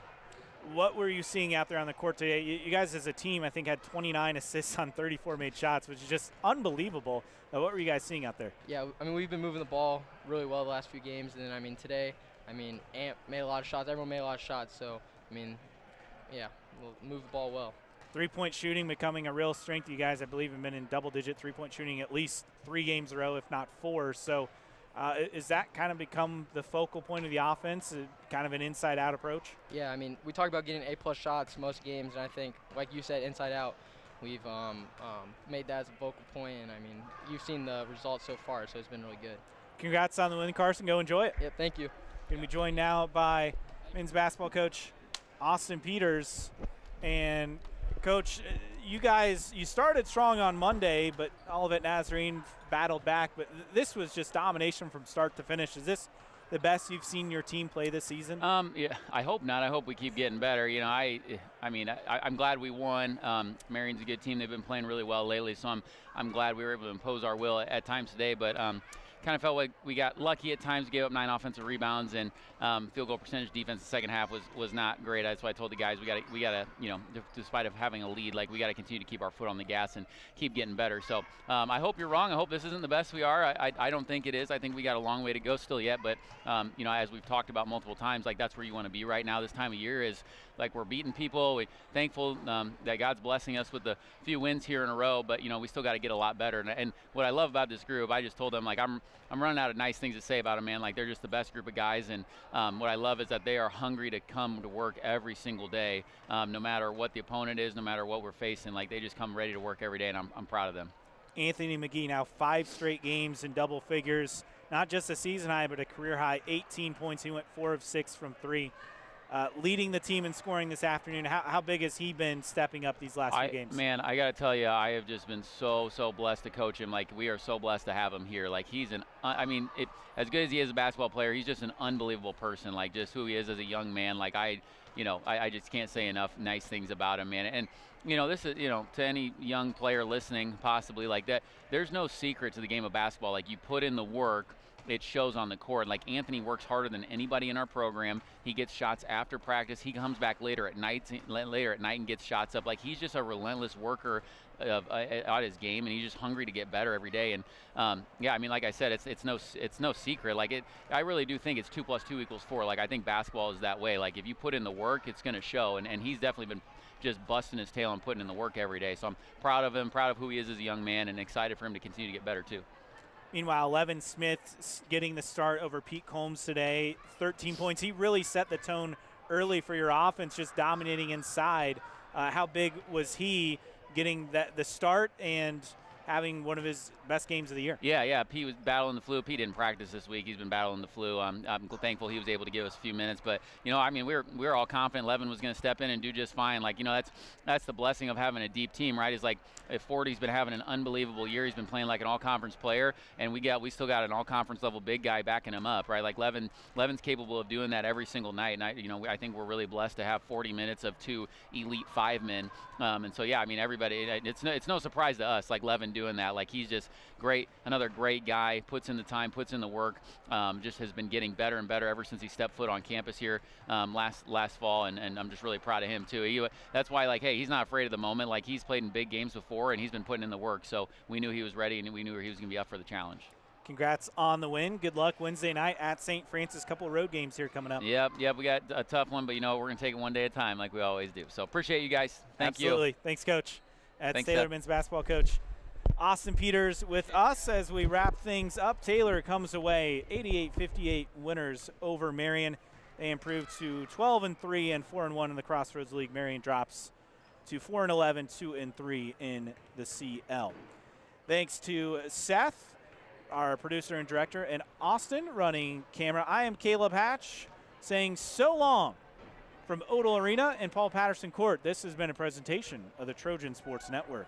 What were you seeing out there on the court today? You guys as a team, I think, had 29 assists on 34 made shots, which is just unbelievable. What were you guys seeing out there? Yeah, I mean, we've been moving the ball really well the last few games. And then, I mean, today, Amp made a lot of shots. Everyone made a lot of shots. So, I mean, yeah, we'll move the ball well. Three-point shooting becoming a real strength. You guys, I believe, have been in double-digit three-point shooting at least 3 games in a row, if not 4. So is that kind of become the focal point of the offense, kind of an inside-out approach? Yeah, I mean, we talk about getting A-plus shots most games, and I think, like you said, inside-out, we've made that as a focal point, and, I mean, you've seen the results so far, so it's been really good. Congrats on the win, Carson. Go enjoy it. Yep, thank you. Going to be joined now by men's basketball coach Austin Peters. And, Coach, you guys, you started strong on Monday, but Olivet Nazarene battled back. But this was just domination from start to finish. Is this the best you've seen your team play this season? Yeah, I hope not. I hope we keep getting better. You know, I'm glad we won. Marian's a good team. They've been playing really well lately, so I'm glad we were able to impose our will at times today. But kind of felt like we got lucky at times, gave up 9 offensive rebounds, and field goal percentage defense the second half was not great. That's why I told the guys we got to you know, despite of having a lead, like we got to continue to keep our foot on the gas and keep getting better. So I hope you're wrong. I hope this isn't the best we are. I don't think it is. I think we got a long way to go still yet. But you know, as we've talked about multiple times, like that's where you want to be right now. This time of year is like we're beating people. We're thankful that God's blessing us with a few wins here in a row. But you know, we still got to get a lot better. And what I love about this group, I just told them like I'm running out of nice things to say about them, man. Like they're just the best group of guys, and what I love is that they are hungry to come to work every single day, no matter what the opponent is, no matter what we're facing. Like they just come ready to work every day, and I'm proud of them. Anthony McGee now 5 straight games in double figures, not just a season high, but a career high, 18 points. He went 4 of 6 from 3. Leading the team in scoring this afternoon. How big has he been stepping up these last few games? Man, I got to tell you, I have just been so blessed to coach him. Like, we are so blessed to have him here. Like, he's as good as he is a basketball player, he's just an unbelievable person. Like, just who he is as a young man. Like, I just can't say enough nice things about him, man. And, you know, this is, you know, to any young player listening, possibly like that, there's no secret to the game of basketball. Like, you put in the work, it shows on the court. Like Anthony works harder than anybody in our program. He gets shots after practice. He comes back later at night and gets shots up. Like he's just a relentless worker at his game, and he's just hungry to get better every day. And yeah, I mean, like I said, it's no secret. Like I really do think it's 2 + 2 = 4. Like I think basketball is that way. Like if you put in the work, it's going to show. And he's definitely been just busting his tail and putting in the work every day. So I'm proud of him, proud of who he is as a young man, and excited for him to continue to get better too. Meanwhile, Levin Smith getting the start over Pete Combs today, 13 points. He really set the tone early for your offense, just dominating inside. How big was he getting the start and having one of his best games of the year? Yeah, Pete was battling the flu. Pete didn't practice this week. He's been battling the flu. I'm thankful he was able to give us a few minutes. But, you know, I mean, we were all confident Levin was going to step in and do just fine. Like, you know, that's the blessing of having a deep team, right? Is like if Forty's been having an unbelievable year. He's been playing like an all-conference player, and we still got an all-conference level big guy backing him up, right? Like Levin's capable of doing that every single night. And I think we're really blessed to have 40 minutes of 2 elite 5 men. And so, yeah, I mean, everybody, it's no surprise to us, like Levin doing that. Like he's just great, another great guy, puts in the time, puts in the work, just has been getting better and better ever since he stepped foot on campus here last fall, and I'm just really proud of him too. That's why, like, hey, he's not afraid of the moment. Like he's played in big games before, and he's been putting in the work, so we knew he was ready, and we knew he was going to be up for the challenge. Congrats on the win. Good luck Wednesday night at St. Francis. Couple of road games here coming up. Yep, we got a tough one, but, you know, we're going to take it one day at a time like we always do. So appreciate you guys. Thank you. Absolutely. Thanks, Coach. That's Thanks, Taylor men's basketball coach Austin Peters with us as we wrap things up. Taylor comes away 88-58 winners over Marian. They improved to 12-3 and 4-1 in the Crossroads League. Marian drops to 4-11, 2-3 in the CL. Thanks to Seth, our producer and director, and Austin running camera. I am Caleb Hatch saying so long From Odell Arena and Paul Patterson Court, this has been a presentation of the Trojan Sports Network.